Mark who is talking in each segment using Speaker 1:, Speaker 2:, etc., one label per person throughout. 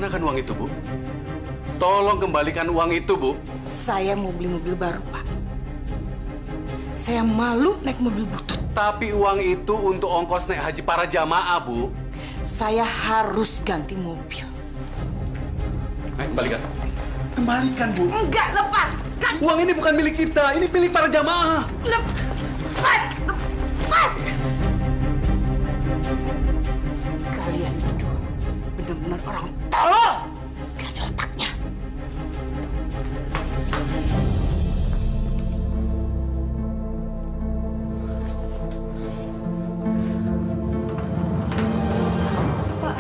Speaker 1: Gunakan uang itu, Bu. Tolong kembalikan uang itu, Bu.
Speaker 2: Saya mau beli mobil baru, Pak. Saya malu naik mobil butut.
Speaker 1: Tapi uang itu untuk ongkos naik haji para jamaah, Bu.
Speaker 2: Saya harus ganti mobil.
Speaker 1: Kembalikan. Kembalikan, Bu.
Speaker 2: Enggak, lepaskan.
Speaker 1: Uang ini bukan milik kita, ini milik para jamaah.
Speaker 2: Lepas! Lepas! Kalian berdua benar-benar orang tolol. Gak ada otaknya.
Speaker 3: Pak,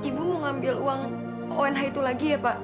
Speaker 3: Ibu mau ngambil uang ONH itu lagi ya, Pak?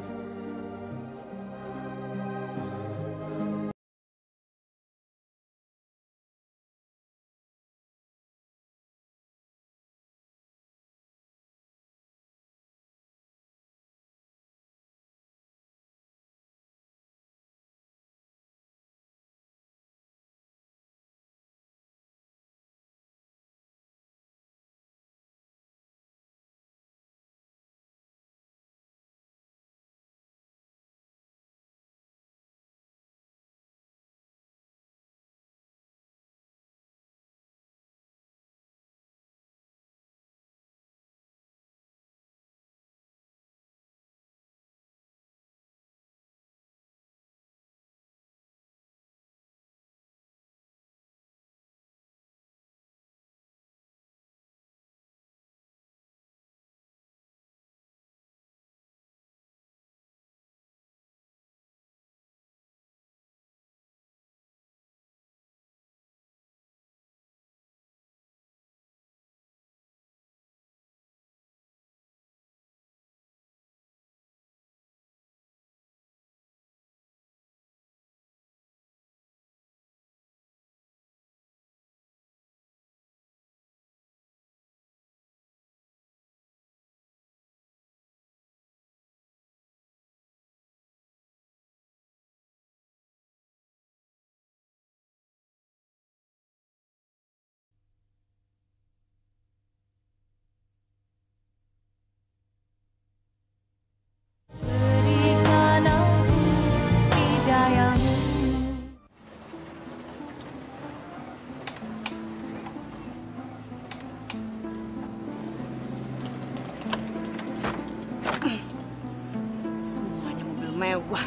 Speaker 2: Semuanya mobil mewah.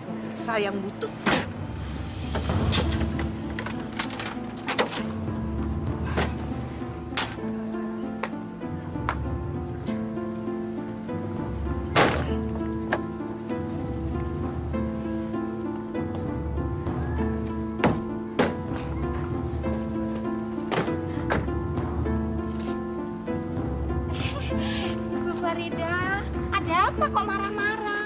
Speaker 2: Mobil saya yang butut.
Speaker 4: Bu Farida, ada apa kok marah-marah?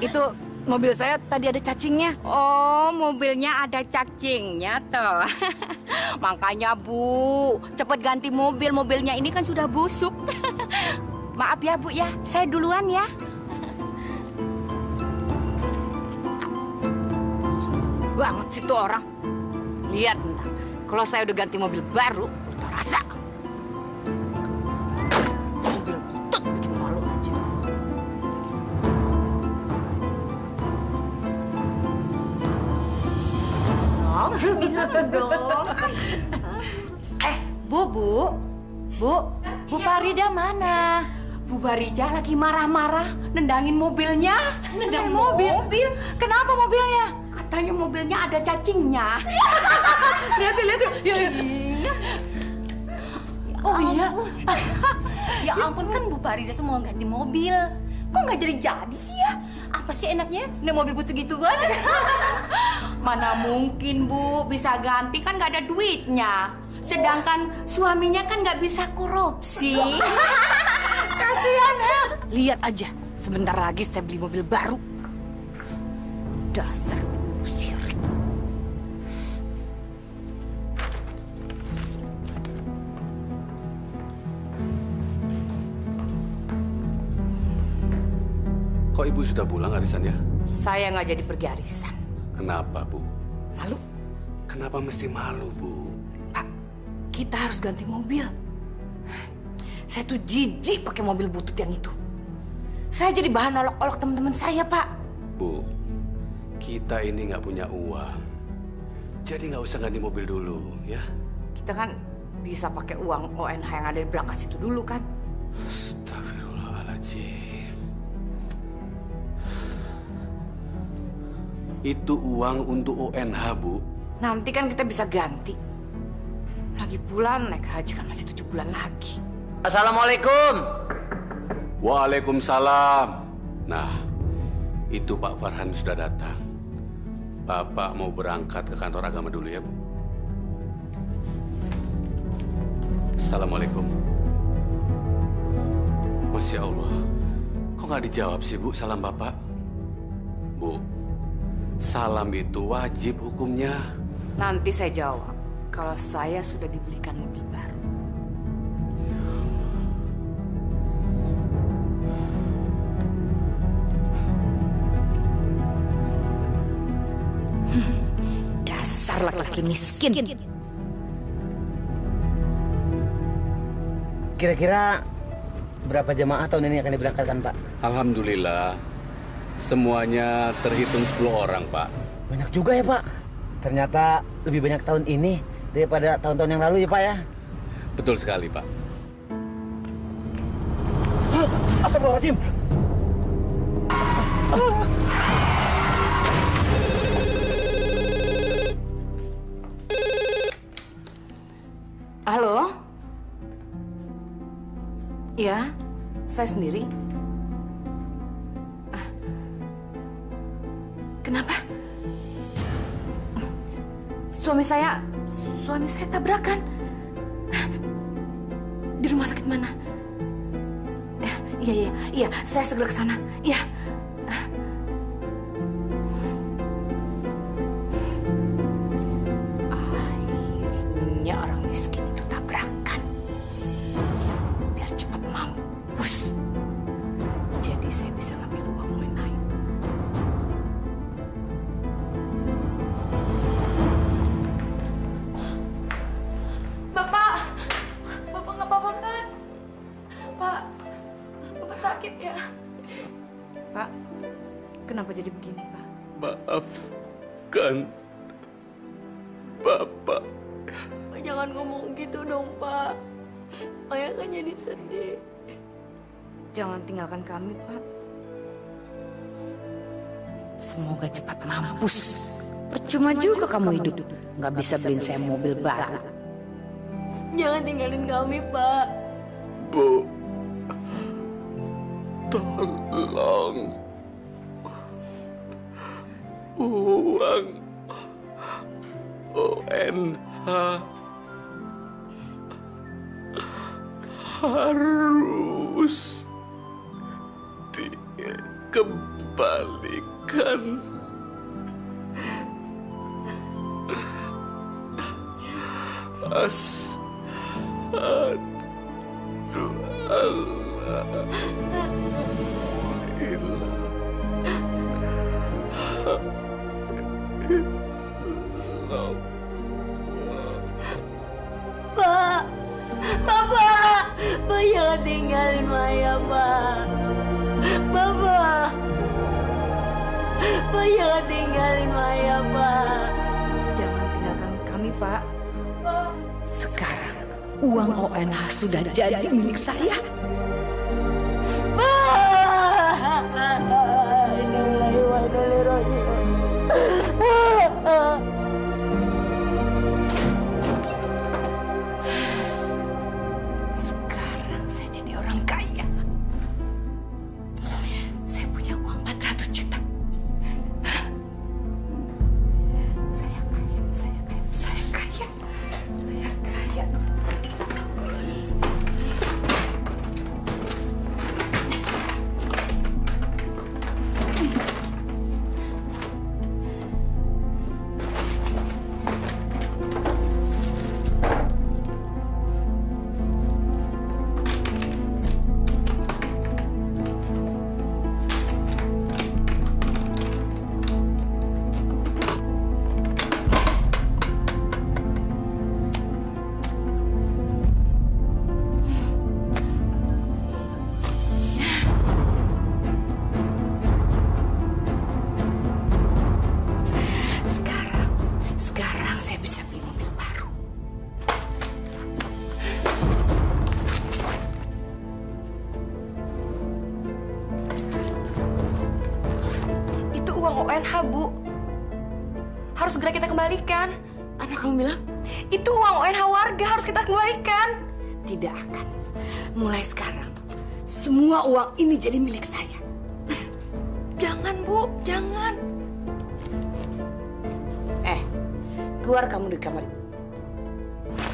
Speaker 2: Itu mobil saya tadi ada cacingnya.
Speaker 4: Oh, mobilnya ada cacingnya toh. Makanya Bu, cepet ganti mobil. Mobilnya ini kan sudah busuk. Maaf ya Bu ya, saya duluan ya.
Speaker 2: Banget sih tuh orang. Lihat ntar, kalau saya udah ganti mobil baru, lu tau rasa. Mobil butut bikin malu aja.
Speaker 4: Bu Farida mana? Bu Farida lagi marah-marah, nendangin mobilnya.
Speaker 2: Nendangin mobil? Kenapa mobilnya?
Speaker 4: Katanya mobilnya ada cacingnya.
Speaker 2: Lihat tuh.
Speaker 5: Oh iya. Ya ampun, kan Bu Farida tuh mau ganti mobil. Kok nggak jadi sih ya? Apa sih enaknya naik mobil butuh gitu kan?
Speaker 4: Mana mungkin Bu bisa ganti, kan nggak ada duitnya. Sedangkan suaminya kan nggak bisa korupsi.
Speaker 2: Kasihan ya. Lihat aja, sebentar lagi saya beli mobil baru. Dasar ibu sirik.
Speaker 1: Kok Ibu sudah pulang arisannya?
Speaker 2: Saya nggak jadi pergi arisan.
Speaker 1: Kenapa, Bu?
Speaker 2: Lalu,
Speaker 1: Kenapa mesti malu, Bu?
Speaker 2: Pak, kita harus ganti mobil. Saya tuh jijik pakai mobil butut yang itu. Saya jadi bahan olok-olok teman-teman saya, Pak.
Speaker 1: Bu, kita ini nggak punya uang. Jadi nggak usah ganti mobil dulu, ya.
Speaker 2: Kita kan bisa pakai uang ONH yang ada di berangkas itu dulu kan.
Speaker 1: Astagfirullahaladzim. Itu uang untuk ONH, Bu.
Speaker 2: Nanti kan kita bisa ganti. Lagi pula naik haji kan masih 7 bulan lagi.
Speaker 6: Assalamualaikum.
Speaker 1: Waalaikumsalam. Nah, itu Pak Farhan sudah datang. Bapak mau berangkat ke kantor agama dulu ya, Bu. Assalamualaikum. Masya Allah, kok nggak dijawab sih, Bu, salam Bapak? Bu, salam itu wajib hukumnya.
Speaker 2: Nanti saya jawab kalau saya sudah dibelikan mobil baru.
Speaker 4: Dasar laki-laki miskin.
Speaker 6: Kira-kira berapa jemaah tahun ini akan diberangkatkan, Pak?
Speaker 1: Alhamdulillah, semuanya terhitung 10 orang, Pak.
Speaker 6: Banyak juga ya, Pak. Ternyata lebih banyak tahun ini daripada tahun-tahun yang lalu ya, Pak ya.
Speaker 1: Betul sekali, Pak.
Speaker 6: Astagfirullahaladzim.
Speaker 2: Halo? Ya, saya sendiri. Kenapa? Suami saya tabrakan. Di rumah sakit mana? Iya, saya segera ke sana. Iya. Akhirnya orang miskin itu tabrakan. Biar cepat mampus. Jadi saya bisa ngambil uang Wena itu.
Speaker 3: Bapak nggak apa-apa kan? Pak sakit ya?
Speaker 2: Pak, kenapa jadi begini, Pak?
Speaker 1: Maafkan Bapak.
Speaker 3: Jangan ngomong gitu dong, Pak. Ayah kan jadi sedih.
Speaker 2: Jangan tinggalkan kami, Pak. Semoga cepat mampus. Percuma juga kamu hidup. Nggak bisa beliin saya mobil baru.
Speaker 3: Jangan tinggalin kami, Pak.
Speaker 1: Bu, tolong. Uang ONH harus dikembalikan. Asyhadu alla ilaha illallah.
Speaker 3: Pak, Bapak jangan tinggalin Maya, Pak. Bapak jangan tinggalin Maya, Pak.
Speaker 2: Jangan tinggalkan kami, Pak. Sekarang uang ONH sudah jadi milik saya. Sekarang saya jadi orang kaya. Saya punya uang 400 juta. Saya kaya. bisa beli mobil baru.
Speaker 3: Itu uang ONH, Bu. Harus segera kita kembalikan.
Speaker 2: Apa kamu bilang?
Speaker 3: Itu uang ONH warga, harus kita kembalikan.
Speaker 2: Tidak akan. Mulai sekarang, semua uang ini jadi milik saya.
Speaker 3: Jangan, Bu, jangan.
Speaker 2: Keluar kamu dari kamar itu.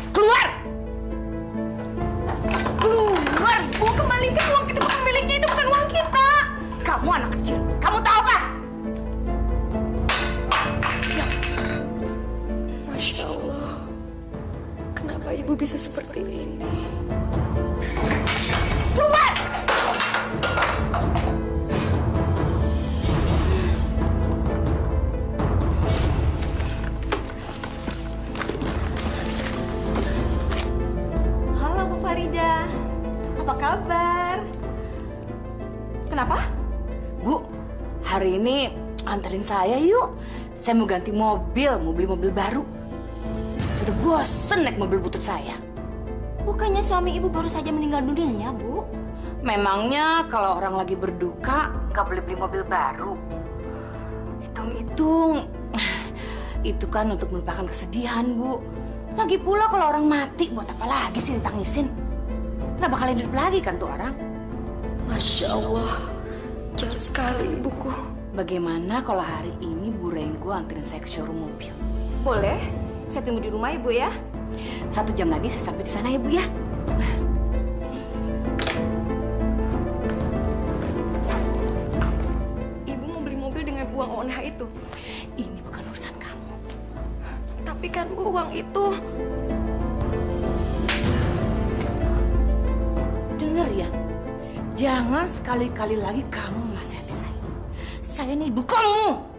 Speaker 2: Keluar! Keluar!
Speaker 3: Bu, kembalikan uang itu ke pemiliknya, itu bukan uang kita.
Speaker 2: Kamu anak kecil. Kamu tahu apa?
Speaker 3: Masya Allah. Kenapa Ibu bisa seperti ini?
Speaker 2: Keluar!
Speaker 5: Halo Bu Farida, apa kabar? Kenapa?
Speaker 2: Bu, hari ini anterin saya yuk. Saya mau ganti mobil, mau beli mobil baru. Sudah bosen naik mobil butut saya.
Speaker 5: Bukannya suami Ibu baru saja meninggal dunia ya, Bu?
Speaker 2: Memangnya kalau orang lagi berduka nggak boleh beli mobil baru? Hitung-hitung, itu kan untuk melupakan kesedihan, Bu. Lagi pula kalau orang mati, buat apa lagi sih ditangisin? Nggak bakalan hidup lagi kan tuh orang?
Speaker 3: Masya Allah. Jahat sekali Ibuku.
Speaker 2: Bagaimana kalau hari ini Bu Renggo anterin saya ke showroom mobil?
Speaker 5: Boleh, saya tunggu di rumah Ibu ya.
Speaker 2: 1 jam lagi saya sampai di sana ya, Bu ya.
Speaker 3: Ibu mau beli mobil dengan uang ONH itu.
Speaker 2: Ini bukan urusan kamu.
Speaker 3: Tapi kan Bu, uang itu.
Speaker 2: Dengar ya, jangan sekali-kali lagi kamu menasihati saya. Saya ini ibu kamu.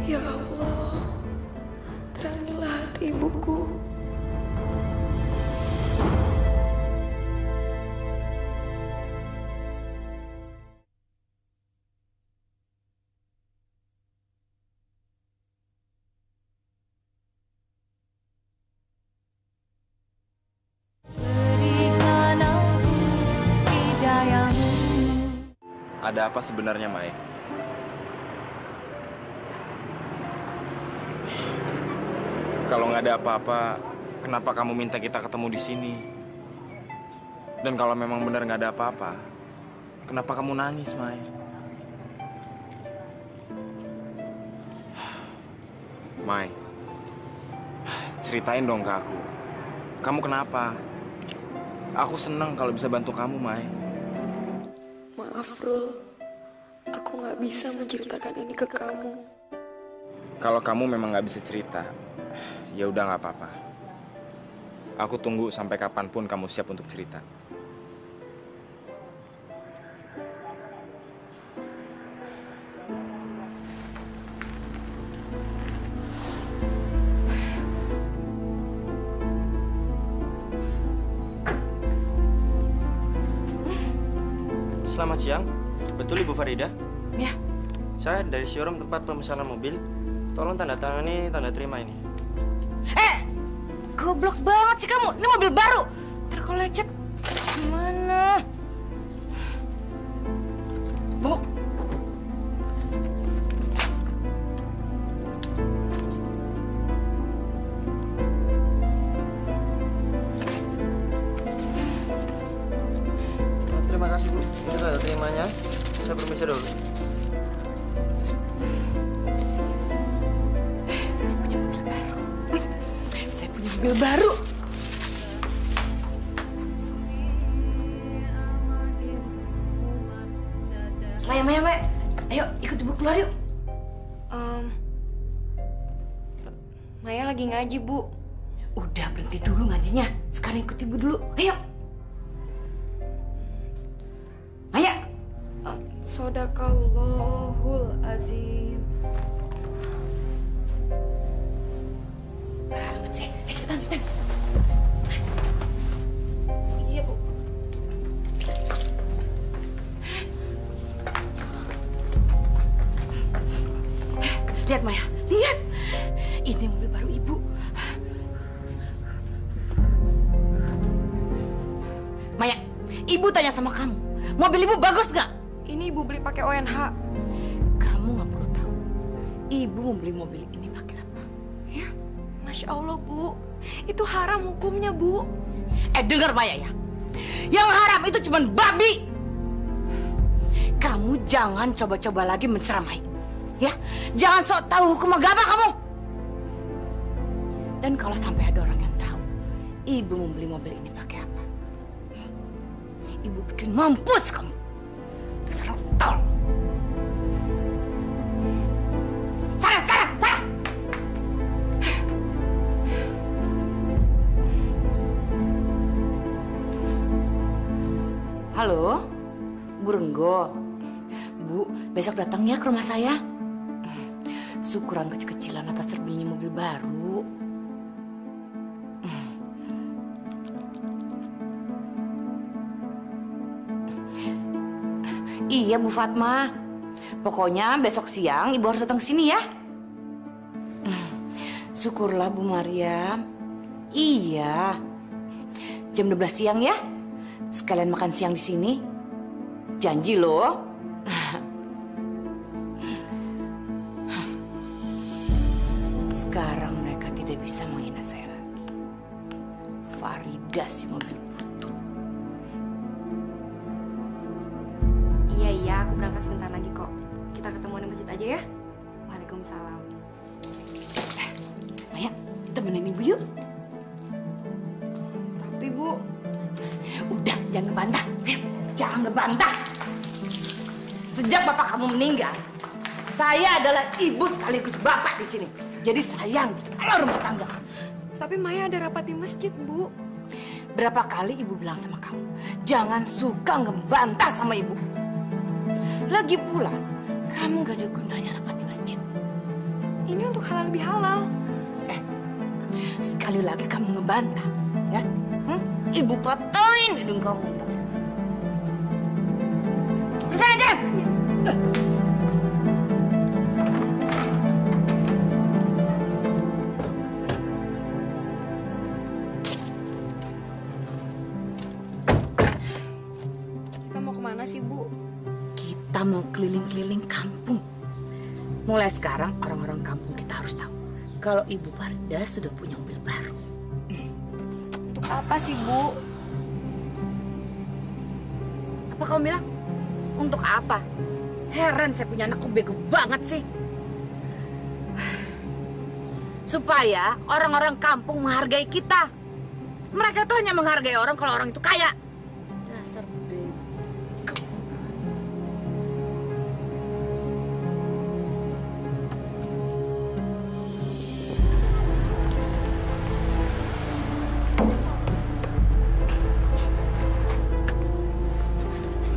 Speaker 3: Ya Allah, terangilah hati Ibuku.
Speaker 7: Ada apa sebenarnya, Mai? Kalau nggak ada apa-apa, kenapa kamu minta kita ketemu di sini? Dan kalau memang benar nggak ada apa-apa, kenapa kamu nangis, Mai? Mai, ceritain dong ke aku. Kamu kenapa? Aku seneng kalau bisa bantu kamu, Mai.
Speaker 3: Maaf, Rul. Aku nggak bisa menceritakan ini ke kamu.
Speaker 7: Kalau kamu memang nggak bisa cerita, ya udah nggak apa-apa. Aku tunggu sampai kapanpun kamu siap untuk cerita.
Speaker 8: Selamat siang, betul Ibu Farida?
Speaker 2: Ya.
Speaker 8: Saya dari showroom tempat pemesanan mobil. Tolong tanda tangani tanda terima ini.
Speaker 2: Goblok banget sih kamu. Ini mobil baru. Ntar kalau lecet gimana? Bu.
Speaker 8: Terima kasih Bu. Ini tanda terimanya. Saya permisi dulu.
Speaker 2: Saya punya mobil baru. Saya punya mobil baru. Maya. Ayo ikut Ibu keluar yuk.
Speaker 3: Maya lagi ngaji, Bu.
Speaker 2: Udah berhenti dulu ngajinya. Sekarang ikut Ibu dulu. Ayo. Maya.
Speaker 3: Sodakallahul azim.
Speaker 2: Banget sih. Cepetan.
Speaker 3: Iya, Bu.
Speaker 2: Lihat Maya, lihat. Ini mobil baru ibu. Maya, ibu tanya sama kamu, mobil ibu bagus nggak?
Speaker 3: Ini ibu beli pakai ONH.
Speaker 2: Kamu nggak perlu tahu. Ibu membeli mobil ini pakai apa?
Speaker 3: Ya, Masya Allah Bu, itu haram hukumnya Bu.
Speaker 2: Dengar Maya ya, yang haram itu cuma babi. Kamu jangan coba-coba lagi menceramai, ya? Jangan sok tahu hukum agama kamu. Dan kalau sampai ada orang yang tahu, ibu membeli mobil ini pakai apa? Ibu bikin mampus kamu. Dasar orang tol. Sana. Halo, Bu Renggo. Bu, besok datang ya ke rumah saya. Syukuran kecil-kecilan atas terbelinya mobil baru. Iya Bu Fatma. Pokoknya besok siang Ibu harus datang sini ya. Syukurlah Bu Maryam. Iya. Jam 12 siang ya. Sekalian makan siang di sini. Janji loh. Sekarang mereka tidak bisa menghina saya lagi. Farida si mobil butut.
Speaker 3: Iya, aku berangkat sebentar lagi kok. Kita ketemu di masjid aja ya. Waalaikumsalam.
Speaker 2: Maya, temenin Ibu yuk.
Speaker 3: Tapi Bu,
Speaker 2: Udah, jangan ngebantah. Jangan ngebantah. Sejak bapak kamu meninggal, saya adalah ibu sekaligus bapak di sini. Jadi sayang kalau rumah tangga.
Speaker 3: tapi Maya ada rapat di masjid Bu.
Speaker 2: Berapa kali ibu bilang sama kamu, jangan suka ngebantah sama ibu. Lagi pula, kamu gak ada gunanya rapat di masjid.
Speaker 3: Ini untuk halal lebih halal.
Speaker 2: Sekali lagi kamu ngebantah, ya? Ibu patahin hidung kamu. Sana, jalan!
Speaker 3: Kita mau kemana sih Bu?
Speaker 2: Kita mau keliling-keliling kampung. Mulai sekarang orang-orang kampung kita harus tahu kalau Ibu Farida sudah punya mobil baru.
Speaker 3: Untuk apa sih Bu?
Speaker 2: Apa kamu bilang? Untuk apa? Heran saya punya anakku bego banget sih. Supaya orang-orang kampung menghargai kita. Mereka tuh hanya menghargai orang kalau orang itu kaya. Dasar bego.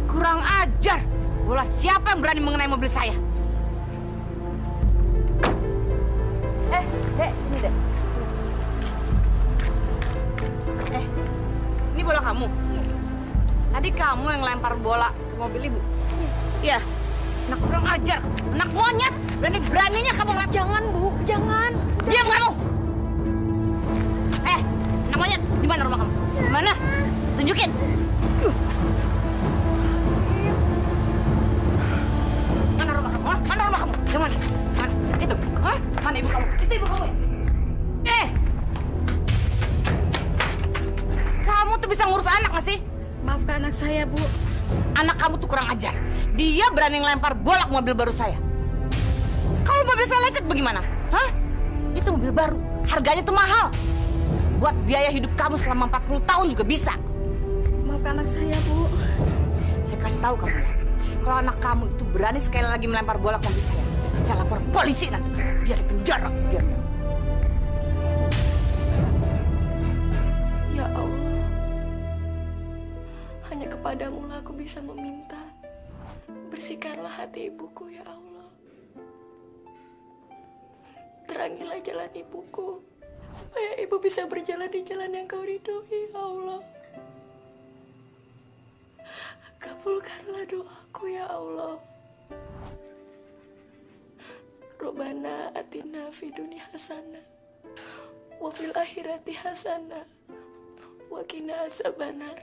Speaker 2: Kurang ajar. Bola siapa yang berani mengenai mobil saya? Dek, sini deh. Ini bola kamu? Tadi kamu yang lempar bola ke mobil ibu? Iya. Anak kurang ajar, anak monyet. Berani-beraninya kamu ngelap.
Speaker 3: Jangan Bu, jangan.
Speaker 2: Diam kamu! Anak monyet, di mana rumah kamu? Di mana? Tunjukin. Mana rumah kamu? Mana rumah kamu? Di mana? Mana? Itu? Mana ibu kamu? Itu ibu kamu. Kamu tuh bisa ngurus anak nggak sih?
Speaker 3: Maafkan anak saya Bu.
Speaker 2: Anak kamu tuh kurang ajar. Dia berani ngelempar bola ke mobil baru saya. Kalau mobil saya lecet bagaimana? Hah? Itu mobil baru. Harganya tuh mahal. Buat biaya hidup kamu selama 40 tahun juga bisa.
Speaker 3: Maafkan anak saya Bu.
Speaker 2: Saya kasih tahu kamu ya. Kalau anak kamu itu berani sekali lagi melempar bola ke mobil saya lapor polisi nanti. Biar di penjara. Biar.
Speaker 3: Ya Allah, hanya kepadamu lah aku bisa meminta. Bersihkanlah hati ibuku ya Allah. Terangilah jalan ibuku, supaya ibu bisa berjalan di jalan yang kau ridhoi ya Allah. Kabulkanlah doaku ya Allah. Rabbana atina fid dunya hasanah wa fil akhirati hasanah wa qina adzabannar.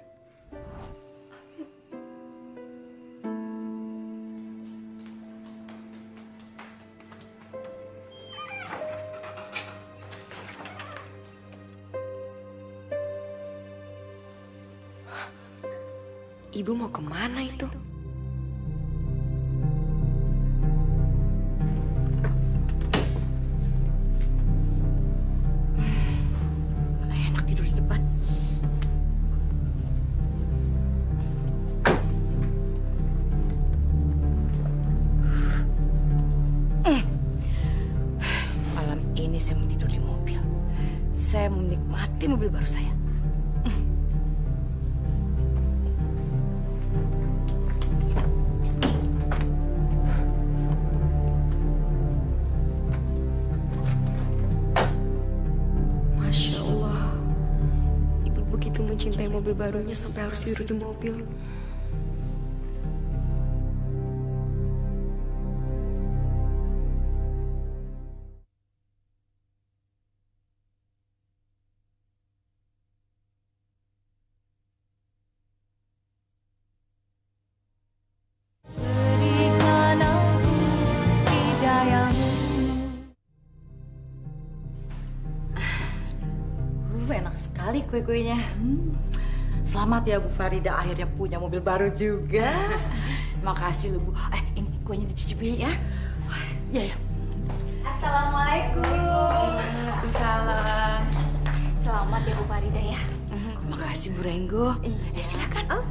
Speaker 9: Ibu mau kemana itu?
Speaker 2: Mana enak tidur di depan. Malam ini saya mau tidur di mobil. Saya mau menikmati mobil baru saya.
Speaker 9: Mencintai mobil barunya sampai harus tidur di mobil.
Speaker 5: Enak sekali kue-kuenya. Selamat ya Bu Farida, akhirnya punya mobil baru juga.
Speaker 2: Makasih lu Bu. Ini kuenya dicicipi ya.
Speaker 5: Ya ya. Assalamualaikum.
Speaker 4: Waalaikumsalam. Selamat ya Bu Farida ya.
Speaker 2: Makasih Bu Renggo. Silakan.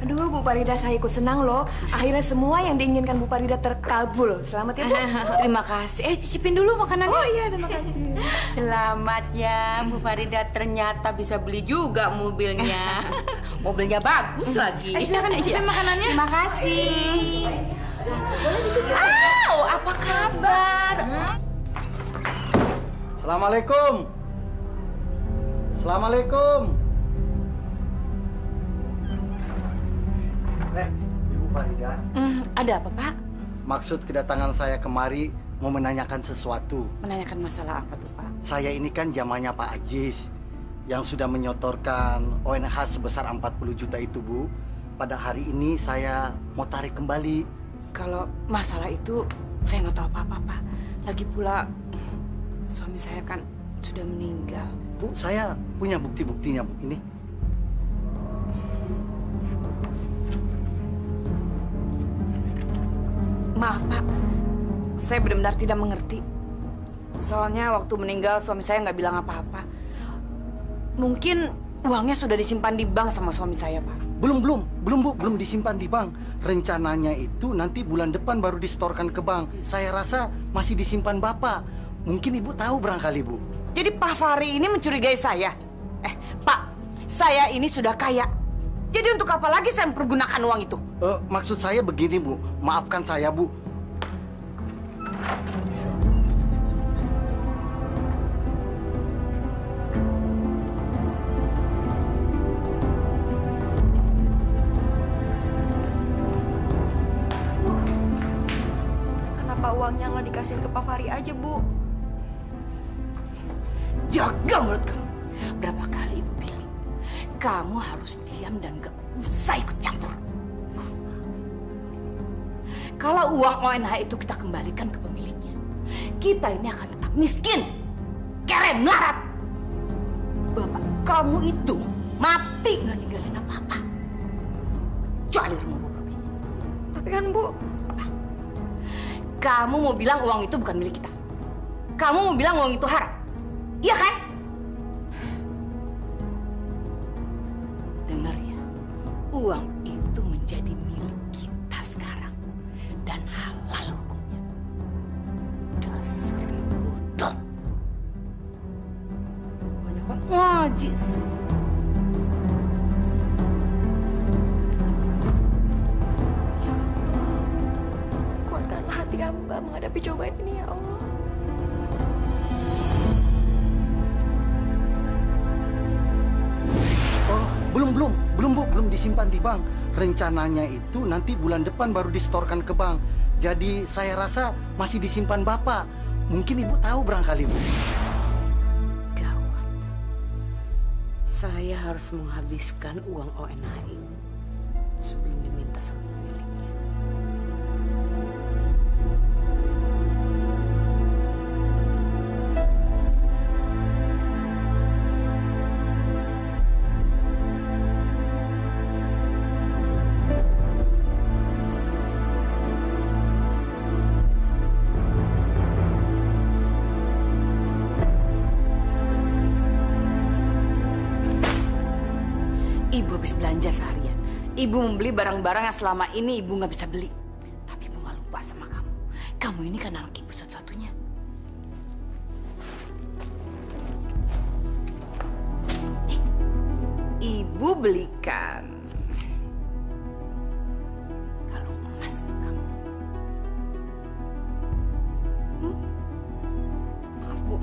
Speaker 9: Aduh, Bu Farida, saya ikut senang loh. Akhirnya semua yang diinginkan Bu Farida terkabul. Selamat ya, Bu.
Speaker 2: Terima kasih. Cicipin dulu makanannya.
Speaker 9: Oh iya, terima kasih.
Speaker 4: Selamat ya Bu Farida, ternyata bisa beli juga mobilnya. Mobilnya bagus lagi.
Speaker 2: Silakan dicicipin makanannya.
Speaker 4: Terima kasih. Apa kabar?
Speaker 10: Assalamualaikum. Assalamualaikum. Ibu Farida.
Speaker 2: Ada apa, Pak?
Speaker 10: Maksud kedatangan saya kemari mau menanyakan sesuatu.
Speaker 2: Menanyakan masalah apa tuh, Pak?
Speaker 10: Saya ini kan jamannya Pak Aziz yang sudah menyotorkan ONH sebesar 40 juta itu, Bu. Pada hari ini saya mau tarik kembali.
Speaker 2: Kalau masalah itu saya nggak tahu apa-apa, Pak. Lagi pula suami saya kan sudah meninggal.
Speaker 10: Bu, saya punya bukti-buktinya, Bu. Ini.
Speaker 2: Maaf, Pak. Saya benar-benar tidak mengerti. Soalnya waktu meninggal suami saya nggak bilang apa-apa. Mungkin uangnya sudah disimpan di bank sama suami saya, Pak.
Speaker 10: Belum, Bu. Belum disimpan di bank. Rencananya itu nanti bulan depan baru disetorkan ke bank. Saya rasa masih disimpan Bapak. Mungkin Ibu tahu barangkali, Bu.
Speaker 2: Jadi Pak Fahri ini mencurigai saya? Pak, saya ini sudah kaya. Jadi untuk apa lagi saya mempergunakan uang itu?
Speaker 10: Maksud saya begini, Bu. Maafkan saya, Bu.
Speaker 9: Kenapa uangnya nggak dikasih ke Pak Fahri aja, Bu?
Speaker 2: Jaga mulut kamu. Berapa kali Ibu bilang, kamu harus diam dan gak usah ikut campur. Kalau uang ONH itu kita kembalikan ke pemiliknya, kita ini akan tetap miskin, kere melarat. Bapak kamu itu mati nggak ninggalin apa-apa, kecuali rumah bobrok ini.
Speaker 9: Tapi kan, Bu,
Speaker 2: apa? Kamu mau bilang uang itu bukan milik kita? Kamu mau bilang uang itu haram? Iya kan? Dengar ya, uang itu menjadi milik kita sekarang dan halal hukumnya. Dasar bodoh. Banyak kan ngaji sih.
Speaker 9: ya Allah, kuatkanlah hati hamba menghadapi cobaan ini, ya Allah.
Speaker 10: Belum disimpan di bank. Rencananya itu nanti bulan depan baru disetorkan ke bank. Jadi saya rasa masih disimpan Bapak. Mungkin Ibu tahu barangkali, Bu.
Speaker 2: Gawat. Saya harus menghabiskan uang ONH ini sebelum diminta sama pemiliknya. Ibu habis belanja seharian. Ibu membeli barang-barang yang selama ini ibu nggak bisa beli. Tapi ibu nggak lupa sama kamu. Kamu ini kan anak ibu satu-satunya. Ibu belikan kalung emas untuk kamu.
Speaker 3: Maaf, Bu.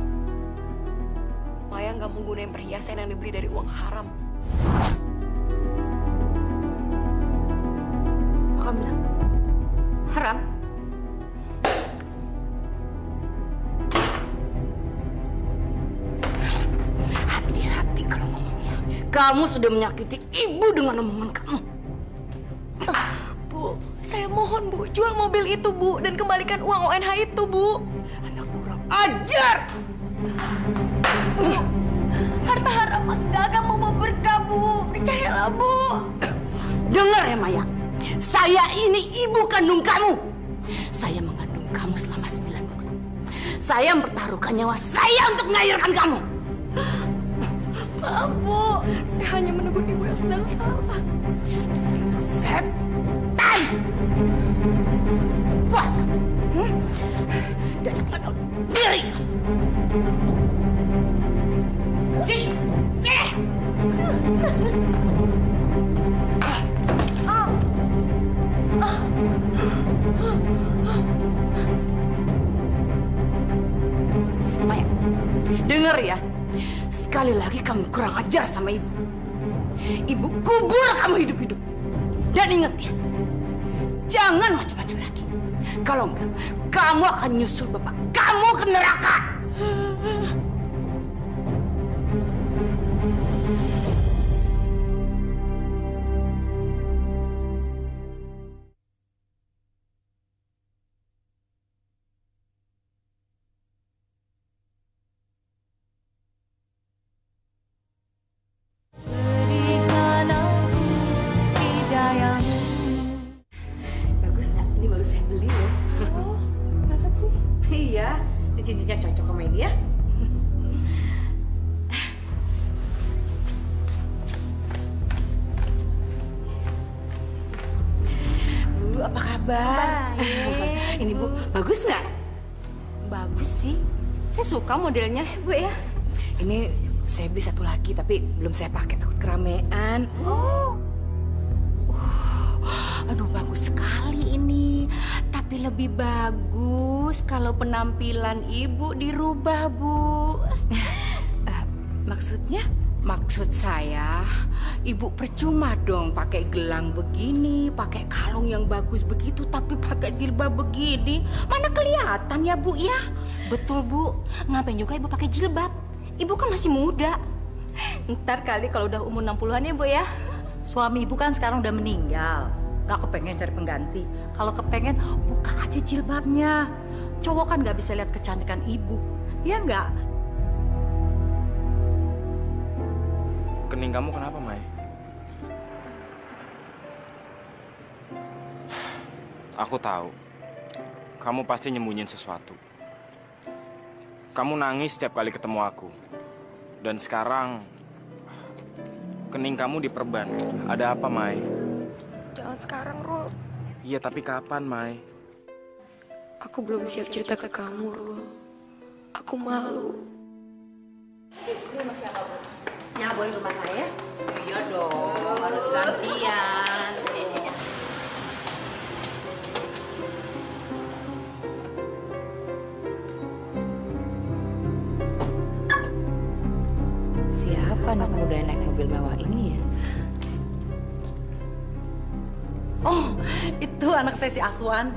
Speaker 3: Maya nggak mau gunain perhiasan yang dibeli dari uang haram.
Speaker 2: Kamu bilang haram? Hati-hati kalau ngomongnya. Kamu sudah menyakiti ibu dengan omongan kamu.
Speaker 3: Bu, saya mohon, Bu, jual mobil itu, Bu, dan kembalikan uang ONH itu, Bu.
Speaker 2: Anak kurang ajar.
Speaker 3: Bu, harta haram gak akan mau berkah, Bu. Percayalah, Bu.
Speaker 2: Dengar ya, Maya. Saya ini ibu kandung kamu. Saya mengandung kamu selama 9 bulan. Saya mempertaruhkan nyawa saya untuk melahirkan kamu.
Speaker 3: Maaf, Bu. Saya hanya menegur ibu yang sedang salah.
Speaker 2: Dasar anak setan. Puas kamu? Dasar nggak tahu diri kamu. Sini. Maya, dengar ya. Sekali lagi kamu kurang ajar sama ibu. Ibu kubur kamu hidup-hidup. Dan ingat ya, jangan macam-macam lagi. Kalau enggak, kamu akan nyusul bapak kamu ke neraka. Bagus nggak? Ini baru saya beli loh.
Speaker 3: Oh, masa sih?
Speaker 2: Iya, ini cincinnya cocok sama ini ya. Bu, apa kabar?
Speaker 5: Baik.
Speaker 2: Ini Bu, bagus nggak?
Speaker 5: Bagus sih. Saya suka modelnya, Bu ya.
Speaker 2: Ini saya beli satu lagi, tapi belum saya pakai, takut keramaian.
Speaker 4: Aduh, bagus sekali ini. Tapi lebih bagus kalau penampilan ibu dirubah, Bu.
Speaker 2: Maksudnya?
Speaker 4: Maksud saya, ibu percuma dong pakai gelang begini, pakai kalung yang bagus begitu, tapi pakai jilbab begini. Mana kelihatan ya, Bu ya?
Speaker 5: Betul, Bu. Ngapain juga ibu pakai jilbab? Ibu kan masih muda. Ntar kali kalau udah umur 60-an ya, Bu ya.
Speaker 11: Suami ibu kan sekarang udah meninggal. Gak kepengen cari pengganti. Kalau kepengen, buka aja jilbabnya. Cowok kan gak bisa lihat kecantikan ibu. Iya nggak?
Speaker 7: Kening kamu kenapa, Mai? Aku tahu. Kamu pasti nyembunyiin sesuatu. Kamu nangis setiap kali ketemu aku. Dan sekarang kening kamu diperban. Ada apa, Mai?
Speaker 3: Jangan sekarang, Rul.
Speaker 7: Iya, tapi kapan, Mai?
Speaker 3: Aku belum siap cerita ke kamu, Rul. Aku malu.
Speaker 11: Ya, boleh rumah saya?
Speaker 4: Iya dong, harus gantian.
Speaker 2: Siapa anak muda yang naik mobil mewah ini ya?
Speaker 11: Oh, itu anak saya si Aswan.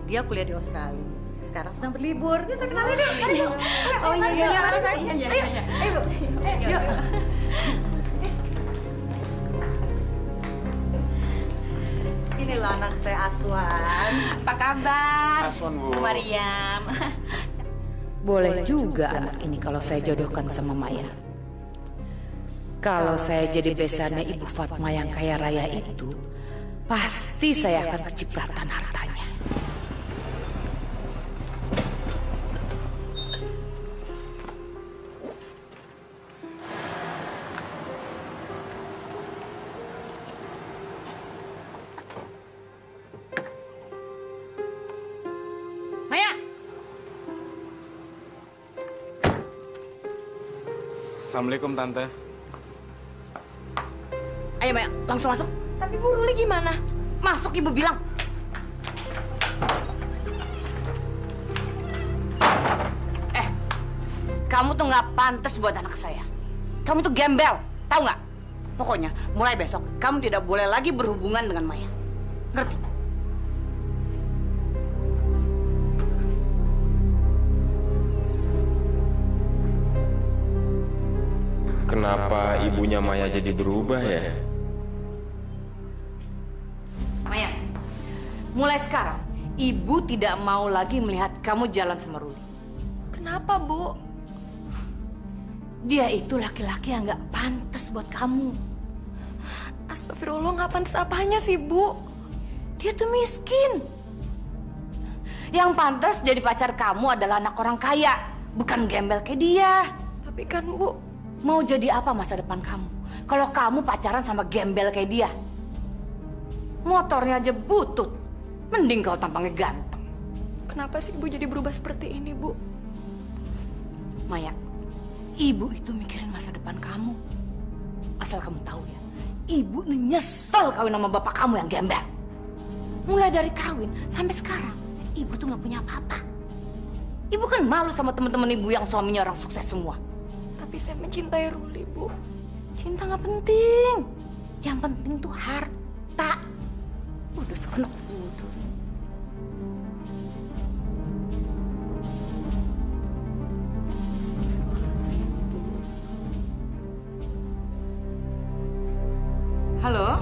Speaker 11: Dia kuliah di Australia. Sekarang sedang berlibur. Bisa kenalin deh. Oh iya, ayo, Bu. Yuk. Inilah anak saya Aswan.
Speaker 4: Apa kabar?
Speaker 7: Aswan, Bu.
Speaker 4: Mariam.
Speaker 11: Boleh juga anak ini kalau saya jodohkan sama Maya. Kalau saya jadi besannya Ibu Fatma yang kaya raya itu, pasti saya akan kecipratan hartanya.
Speaker 2: Maya!
Speaker 7: Assalamualaikum, Tante.
Speaker 2: Ayo Maya, langsung masuk.
Speaker 3: Tapi Bu Ruli gimana?
Speaker 2: Masuk, Ibu bilang. Kamu tuh nggak pantas buat anak saya. Kamu tuh gembel, tahu nggak? Pokoknya mulai besok kamu tidak boleh lagi berhubungan dengan Maya. Ngerti?
Speaker 7: Kenapa ibunya Maya jadi berubah ya?
Speaker 2: Maya, mulai sekarang Ibu tidak mau lagi melihat kamu jalan sama Ruli.
Speaker 3: Kenapa, Bu?
Speaker 2: Dia itu laki-laki yang nggak pantas buat kamu.
Speaker 3: Astagfirullah, nggak pantas apanya sih, Bu?
Speaker 2: Dia tuh miskin. Yang pantas jadi pacar kamu adalah anak orang kaya, bukan gembel kayak dia.
Speaker 3: Tapi kan, Bu,
Speaker 2: mau jadi apa masa depan kamu kalau kamu pacaran sama gembel kayak dia? Motornya aja butut, mending kau tampangnya ganteng.
Speaker 3: kenapa sih Ibu jadi berubah seperti ini, Bu?
Speaker 2: Maya, Ibu itu mikirin masa depan kamu. Asal kamu tahu ya, Ibu nyesel kawin sama bapak kamu yang gembel. Mulai dari kawin sampai sekarang, Ibu tuh nggak punya apa-apa. Ibu kan malu sama teman-teman Ibu yang suaminya orang sukses semua.
Speaker 3: Tapi saya mencintai Ruli, Bu.
Speaker 2: Cinta nggak penting. Yang penting tuh harta. Udah sekolah udah. Halo,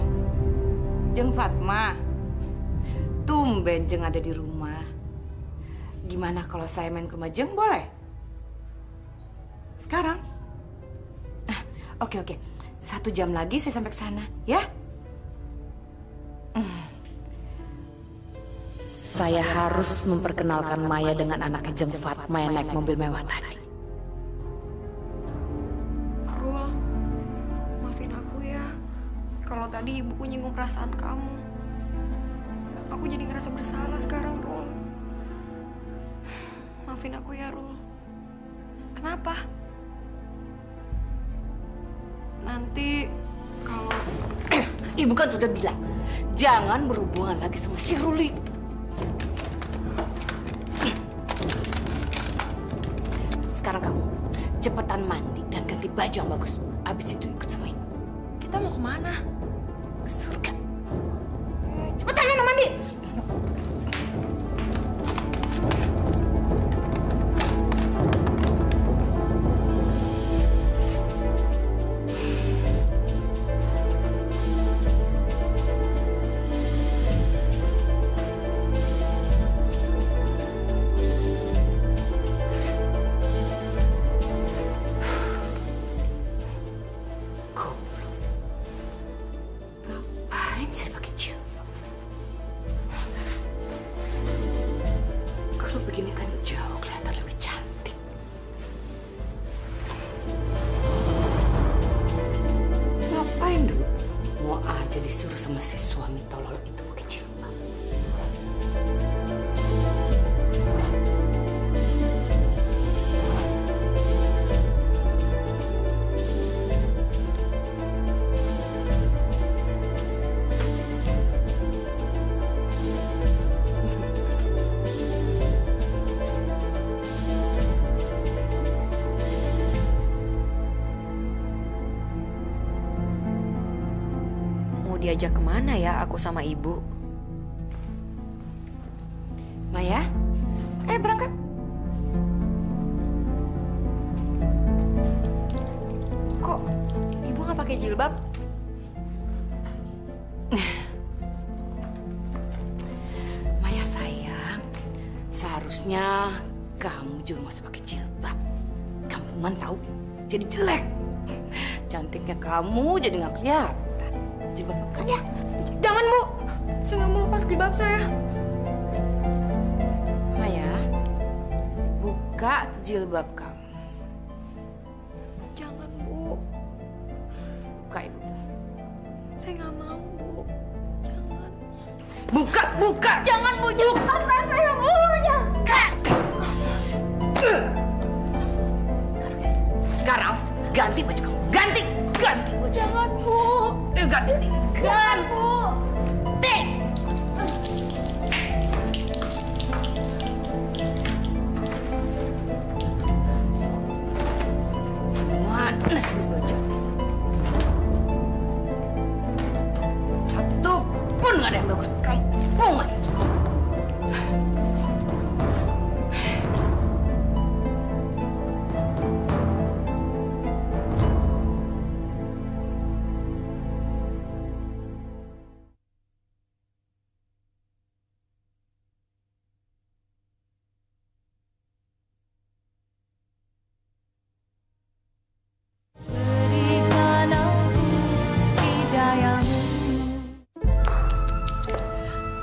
Speaker 2: Jeng Fatma. Tumben Jeng ada di rumah. Gimana kalau saya main ke rumah Jeng, boleh? Sekarang? Oke. 1 jam lagi saya sampai ke sana, ya? Saya harus memperkenalkan Maya dengan anaknya Jeng Fatma yang naik mobil mewah tadi.
Speaker 3: Rul, maafin aku ya. Kalau tadi Ibuku nyinggung perasaan kamu. Aku jadi ngerasa bersalah sekarang, Rul. Maafin aku ya, Rul. Kenapa? Nanti kalau
Speaker 2: Ibu kan sudah bilang, jangan berhubungan lagi sama si Ruli. Sekarang kamu cepetan mandi dan ganti baju yang bagus. Abis itu ikut sama Ibu.
Speaker 3: kita mau kemana?
Speaker 2: Ke surga. Cepetan ya mandi. Ngapain sih pakai jilbab?
Speaker 3: diajak kemana ya aku sama ibu?
Speaker 2: Maya, berangkat.
Speaker 3: Kok ibu nggak pakai jilbab?
Speaker 2: Maya sayang, seharusnya kamu juga nggak usah pakai jilbab. Kampungan tahu, jadi jelek. Cantiknya kamu jadi nggak kelihatan. Jilbab buka ya.
Speaker 3: Jangan, Bu. Saya nggak mau lepas jilbab saya.
Speaker 2: Maya, buka jilbab kamu.
Speaker 3: Jangan, Bu.
Speaker 2: Buka ibu.
Speaker 3: Saya nggak mau, Bu. Jangan.
Speaker 2: Buka. Jangan, Bu. Buka saya, Bu. Buka. Sekarang ganti baju kamu. Ganti baju.
Speaker 3: Jangan, Bu.
Speaker 2: Ganti.
Speaker 3: Jangan, Bu.
Speaker 2: Mana sih baju? Satu pun nggak ada yang bagus. Kampungan semua.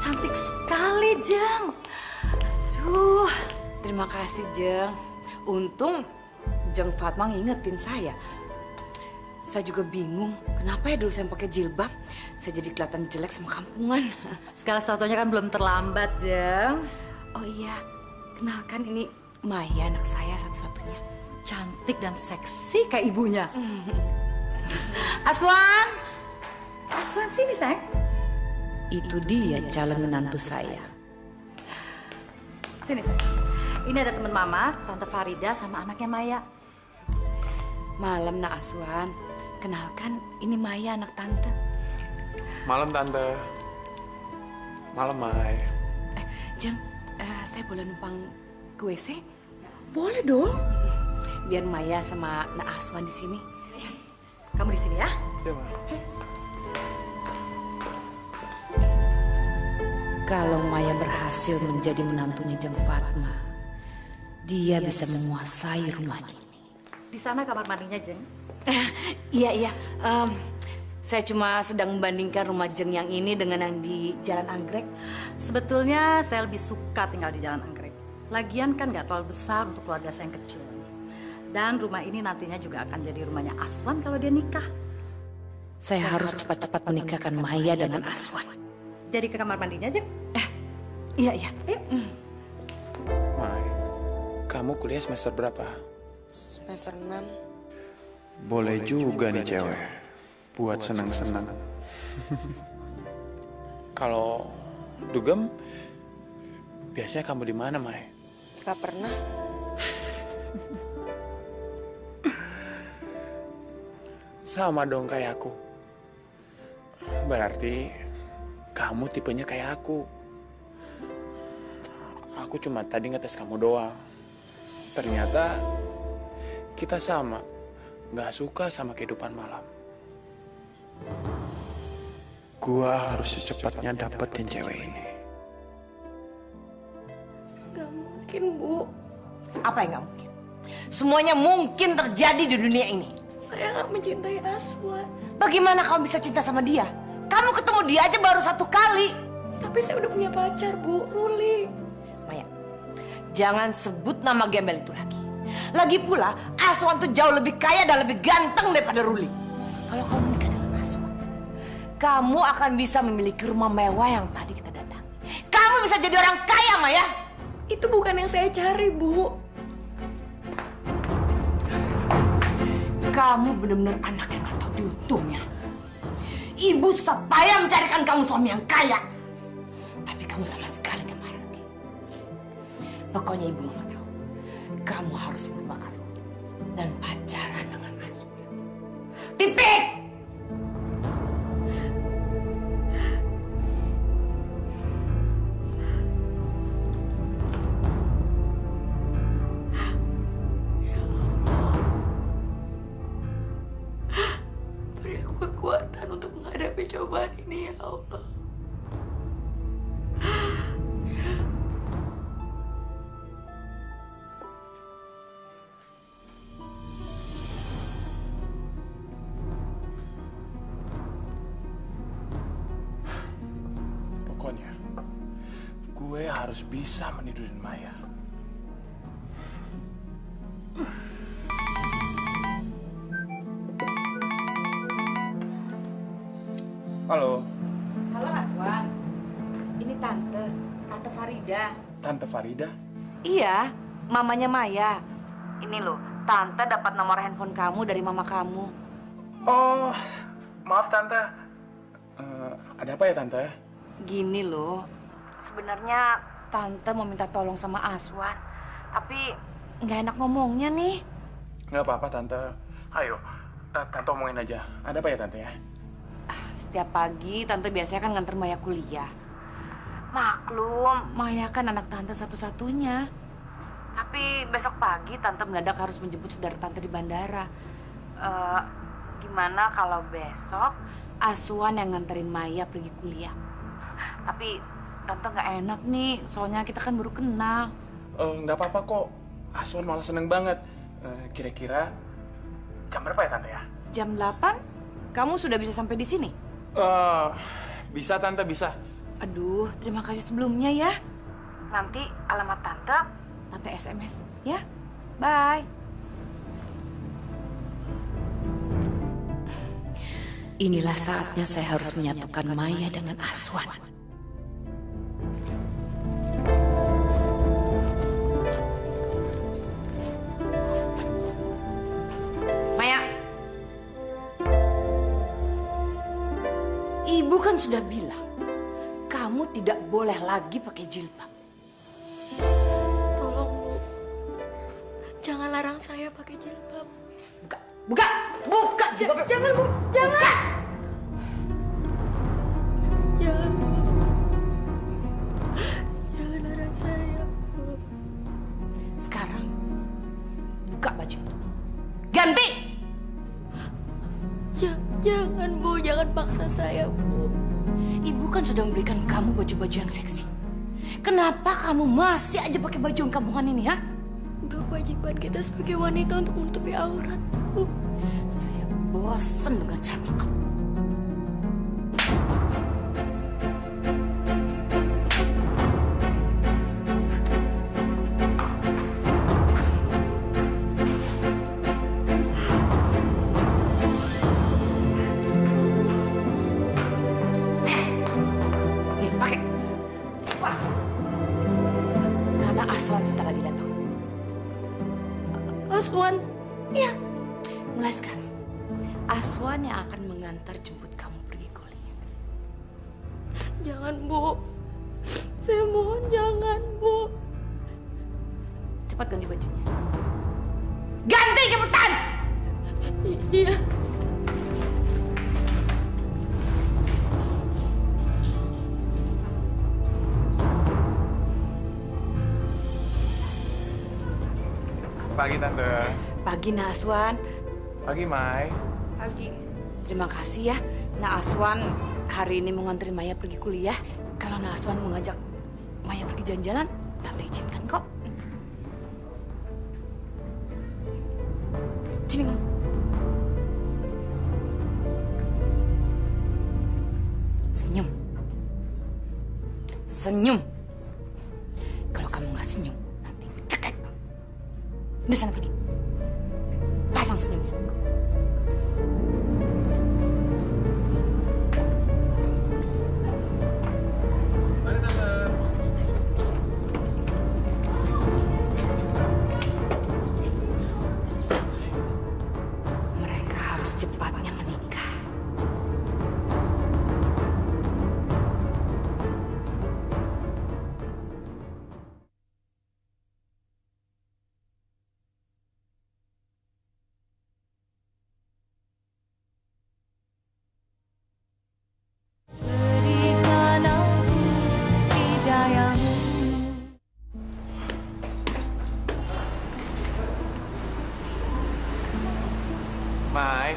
Speaker 11: Cantik sekali, Jeng. Aduh.
Speaker 2: Terima kasih, Jeng. Untung Jeng Fatma ngingetin saya. Saya juga bingung, kenapa ya dulu saya pakai jilbab, saya jadi kelihatan jelek sama kampungan.
Speaker 11: Segala sesuatunya kan belum terlambat, Jeng.
Speaker 2: Oh iya, kenalkan ini Maya, anak saya satu-satunya.
Speaker 11: Cantik dan seksi kayak ibunya. Aswan! Aswan, sini, sayang.
Speaker 2: Itu dia calon menantu saya.
Speaker 11: Sini, sayang. Ini ada teman Mama, Tante Farida sama anaknya Maya.
Speaker 2: Malam, Nak Aswan. Kenalkan, ini Maya, anak Tante.
Speaker 12: Malam, Tante. Malam, Mai.
Speaker 2: Jeng, saya boleh numpang ke WC?
Speaker 11: Boleh dong.
Speaker 2: Biar Maya sama Nak Aswan di sini.
Speaker 11: Kamu di sini ya?
Speaker 12: Iya, Ma.
Speaker 2: Kalau Maya berhasil menjadi menantunya Jeng Fatma, dia bisa menguasai rumah ini.
Speaker 11: Di sana kamar mandinya, Jeng.
Speaker 2: Iya. Saya cuma sedang membandingkan rumah Jeng yang ini dengan yang di Jalan Anggrek.
Speaker 11: Sebetulnya saya lebih suka tinggal di Jalan Anggrek. Lagian kan nggak terlalu besar untuk keluarga saya yang kecil. Dan rumah ini nantinya juga akan jadi rumahnya Aswan kalau dia nikah.
Speaker 2: Saya harus cepat-cepat menikahkan Maya dengan Aswan.
Speaker 11: Jadi ke kamar mandinya, Jeng?
Speaker 2: Iya.
Speaker 12: Mai, kamu kuliah semester berapa?
Speaker 3: Semester 6.
Speaker 12: Boleh juga nih cewek, buat senang-senang. Kalau dugem, biasanya kamu di mana, Mai?
Speaker 3: Gak pernah.
Speaker 12: Sama dong kayak aku. Berarti kamu tipenya kayak aku. Aku cuma tadi ngetes kamu doang. Ternyata kita sama. Gak suka sama kehidupan malam. Gua harus secepatnya dapetin cewek ini.
Speaker 3: Gak mungkin, Bu.
Speaker 2: Apa yang gak mungkin? Semuanya mungkin terjadi di dunia ini.
Speaker 3: Saya gak mencintai Aswan.
Speaker 2: Bagaimana kamu bisa cinta sama dia? Kamu ketemu dia aja baru 1 kali.
Speaker 3: Tapi saya udah punya pacar, Bu. Ruli.
Speaker 2: Maya, jangan sebut nama gembel itu lagi. Lagi pula, Aswan tuh jauh lebih kaya dan lebih ganteng daripada Ruli. Kalau kamu menikah dengan Aswan, kamu akan bisa memiliki rumah mewah yang tadi kita datangi. Kamu bisa jadi orang kaya, Maya.
Speaker 3: Itu bukan yang saya cari, Bu.
Speaker 2: Kamu benar-benar anak yang gak tahu diuntungnya. Ibu susah payah mencarikan kamu suami yang kaya. Tapi kamu sama sekali gak marah. Pokoknya ibu mau tahu. Kamu harus melupakan Ruli dan pacaran dengan Aswan. Titik!
Speaker 9: cobaan ini, ya Allah.
Speaker 12: Pokoknya, gue harus bisa menidurin Maya. Halo.
Speaker 2: Halo Aswan. Ini Tante Farida.
Speaker 12: Tante Farida?
Speaker 2: Iya, mamanya Maya. Ini loh, Tante dapat nomor handphone kamu dari mama kamu.
Speaker 12: Oh, maaf Tante. Ada apa ya Tante?
Speaker 2: Gini loh, sebenarnya Tante mau minta tolong sama Aswan, tapi nggak enak ngomongnya nih.
Speaker 12: Nggak apa-apa Tante. Ayo, Tante omongin aja. Ada apa ya Tante ya?
Speaker 2: Setiap pagi Tante biasanya kan nganter Maya kuliah. Maklum, Maya kan anak Tante satu-satunya. Tapi besok pagi Tante mendadak harus menjemput saudara Tante di bandara. Gimana kalau besok Aswan yang nganterin Maya pergi kuliah? Tapi Tante nggak enak nih, soalnya kita kan baru kenal.
Speaker 12: Nggak apa-apa kok. Aswan malah seneng banget. Kira-kira jam berapa ya Tante ya?
Speaker 2: Jam 8? Kamu sudah bisa sampai di sini?
Speaker 12: Bisa Tante, bisa.
Speaker 2: Aduh, terima kasih sebelumnya ya. Nanti alamat Tante SMS ya. Bye.
Speaker 13: Inilah saatnya saya harus menyatukan Maya dengan Aswan.
Speaker 2: Maya. Ibu kan sudah bilang, kamu tidak boleh lagi pakai jilbab.
Speaker 9: Tolong, Bu. Jangan larang saya pakai jilbab.
Speaker 2: Buka jilbabnya.
Speaker 9: Jangan, Bu. Jangan. Jangan, Bu. Jangan larang saya, Bu.
Speaker 2: Sekarang, buka baju itu. Ganti!
Speaker 9: Jangan, Bu. Jangan paksa saya, Bu.
Speaker 2: Ibu kan sudah memberikan kamu baju-baju yang seksi. Kenapa kamu masih aja pakai baju yang kampungan ini, ha?
Speaker 9: Udah kewajiban kita sebagai wanita untuk menutupi aurat, Bu.
Speaker 2: Saya bosan dengan cara kamu. Aswan, iya. Mulai sekarang, Aswan yang akan mengantar jemput kamu pergi kuliah.
Speaker 9: Jangan, Bu. Saya mohon jangan, Bu.
Speaker 2: Cepat ganti bajunya. Ganti cepetan!
Speaker 9: Iya.
Speaker 12: Pagi Tante.
Speaker 2: Pagi Aswan.
Speaker 12: Pagi Mai.
Speaker 2: Pagi. Terima kasih ya, Aswan hari ini mau nganterin Maya pergi kuliah. Kalau Aswan mau ngajak Maya pergi jalan-jalan, Tante izinkan kok. Sini kamu. Senyum. Senyum. Kalau kamu nggak senyum, nanti ibu cekek. Udah sana pergi. Pasang senyumnya.
Speaker 12: Mari Tante.
Speaker 2: Mereka harus cepatnya menikah.
Speaker 7: Mai.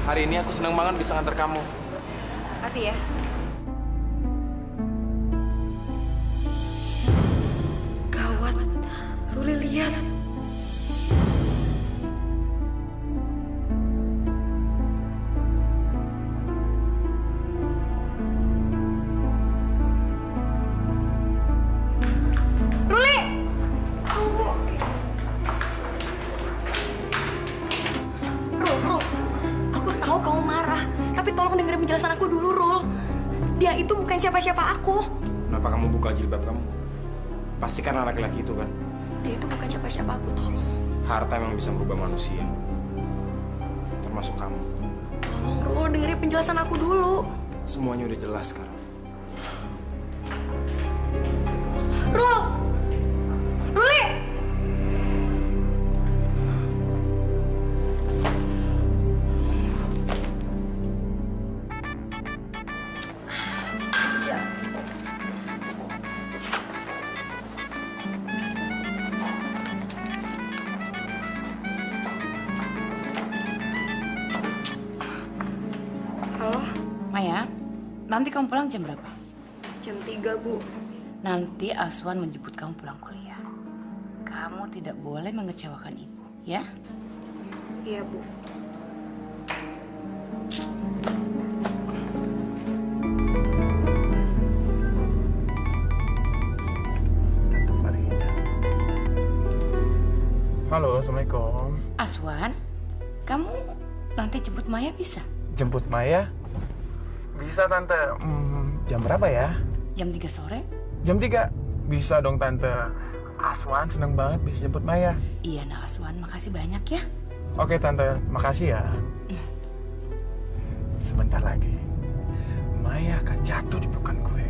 Speaker 7: Hari ini aku senang banget bisa nganter kamu.
Speaker 3: Makasih ya. Gawat, Ruli lihat. Ruli! Tunggu. Rul, aku tahu kamu marah, tapi tolong dengerin penjelasan aku dulu, Rul. Dia itu bukan siapa-siapa aku.
Speaker 7: Kenapa kamu buka jilbab kamu? Pasti karena laki-laki itu kan?
Speaker 3: Dia itu bukan siapa-siapa aku, tolong.
Speaker 7: Harta memang bisa merubah manusia. Termasuk kamu.
Speaker 3: Tolong, Rul, dengerin penjelasan aku dulu.
Speaker 7: Semuanya udah jelas sekarang.
Speaker 3: Rul! Ruli! Halo,
Speaker 13: Maya, nanti kamu pulang jam berapa?
Speaker 3: jam 3, Bu.
Speaker 13: Nanti Aswan menjemput kamu pulang kuliah. Kamu tidak boleh mengecewakan ibu, ya?
Speaker 3: Iya, Bu.
Speaker 12: Tante Farida. Halo, Assalamualaikum.
Speaker 13: Aswan, kamu nanti jemput Maya bisa?
Speaker 12: Jemput Maya? Bisa, Tante. Jam berapa ya?
Speaker 13: Jam 3 sore?
Speaker 12: Jam 3? Bisa dong, Tante. Aswan seneng banget bisa jemput Maya.
Speaker 13: Iya, nah Aswan, makasih banyak ya.
Speaker 12: Oke, Tante. Makasih ya. Sebentar lagi, Maya akan jatuh di pelukan gue.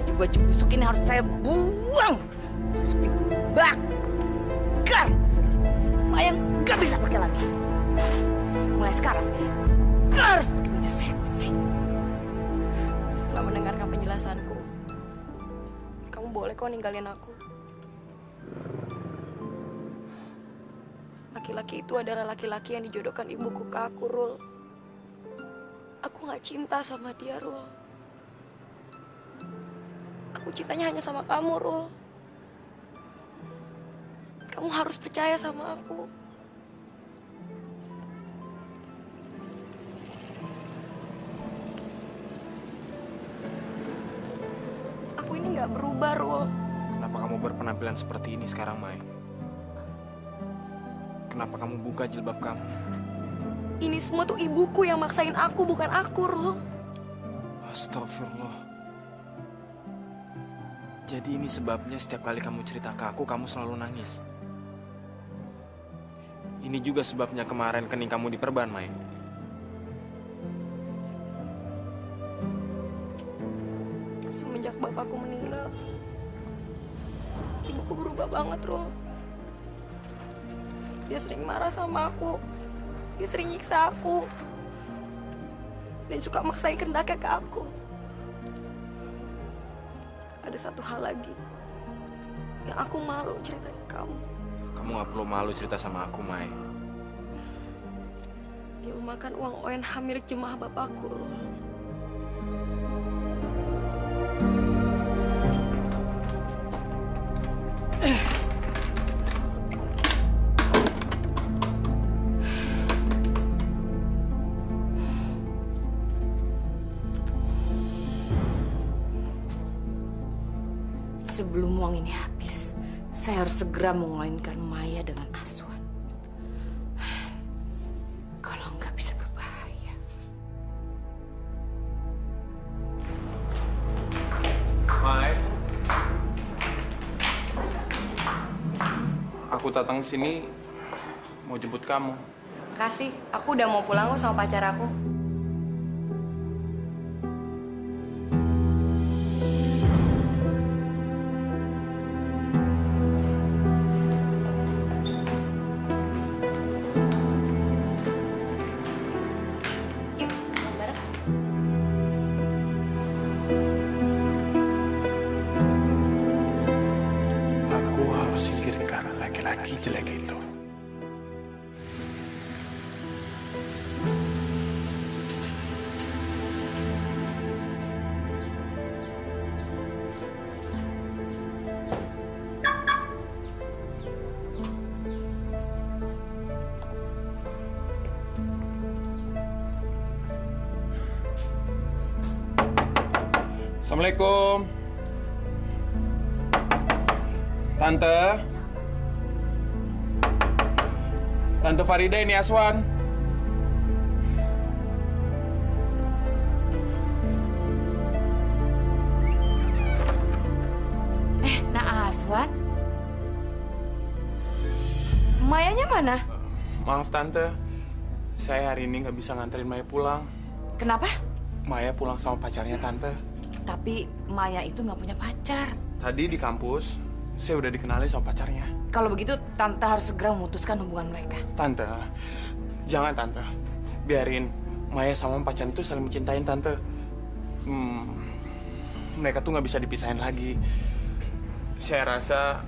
Speaker 2: Baju-baju busuk ini harus saya buang. Harus dibakar. Maya nggak bisa pakai lagi. Mulai sekarang, harus pakai baju seksi.
Speaker 3: Setelah mendengarkan penjelasanku, kamu boleh kok ninggalin aku. Laki-laki itu adalah laki-laki yang dijodohkan ibuku ke aku, Rul. Aku nggak cinta sama dia, Rul. Aku cintanya hanya sama kamu, Rul. Kamu harus percaya sama aku. Aku ini nggak berubah, Rul.
Speaker 7: Kenapa kamu berpenampilan seperti ini sekarang, Mai? Kenapa kamu buka jilbab kamu?
Speaker 3: Ini semua tuh ibuku yang maksain aku, bukan aku, Rul.
Speaker 7: Astagfirullah. Jadi ini sebabnya setiap kali kamu cerita ke aku, kamu selalu nangis. Ini juga sebabnya kemarin kening kamu diperban, Mai.
Speaker 3: Semenjak bapakku meninggal, ibuku berubah banget, Rul. Dia sering marah sama aku. Dia sering nyiksa aku. Dan suka maksain kehendaknya ke aku. Ada satu hal lagi yang aku malu cerita ke kamu.
Speaker 7: Kamu gak perlu malu cerita sama aku, Mai.
Speaker 3: Dia memakan uang ONH milik jemaah bapakku, Rul.
Speaker 13: Sebelum uang ini habis, saya harus segera mengawinkan Maya dengan Aswan. Kalau nggak bisa berbahaya.
Speaker 12: Mai, aku datang sini mau jemput kamu.
Speaker 3: Kasih, aku udah mau pulang kok sama pacar aku.
Speaker 12: Aku harus singkirkan laki-laki jelek itu. Assalamualaikum. Tante. Tante Farida, ini Aswan.
Speaker 2: Aswan? Mayanya mana?
Speaker 12: Maaf Tante, saya hari ini nggak bisa nganterin Maya pulang.
Speaker 2: Kenapa?
Speaker 12: Maya pulang sama pacarnya Tante.
Speaker 2: Tapi Maya itu nggak punya pacar.
Speaker 12: Tadi di kampus, saya udah dikenali sama pacarnya.
Speaker 2: Kalau begitu, Tante harus segera memutuskan hubungan mereka.
Speaker 12: Tante, jangan Tante. Biarin Maya sama pacar itu saling mencintain Tante. Mereka tuh nggak bisa dipisahin lagi. Saya rasa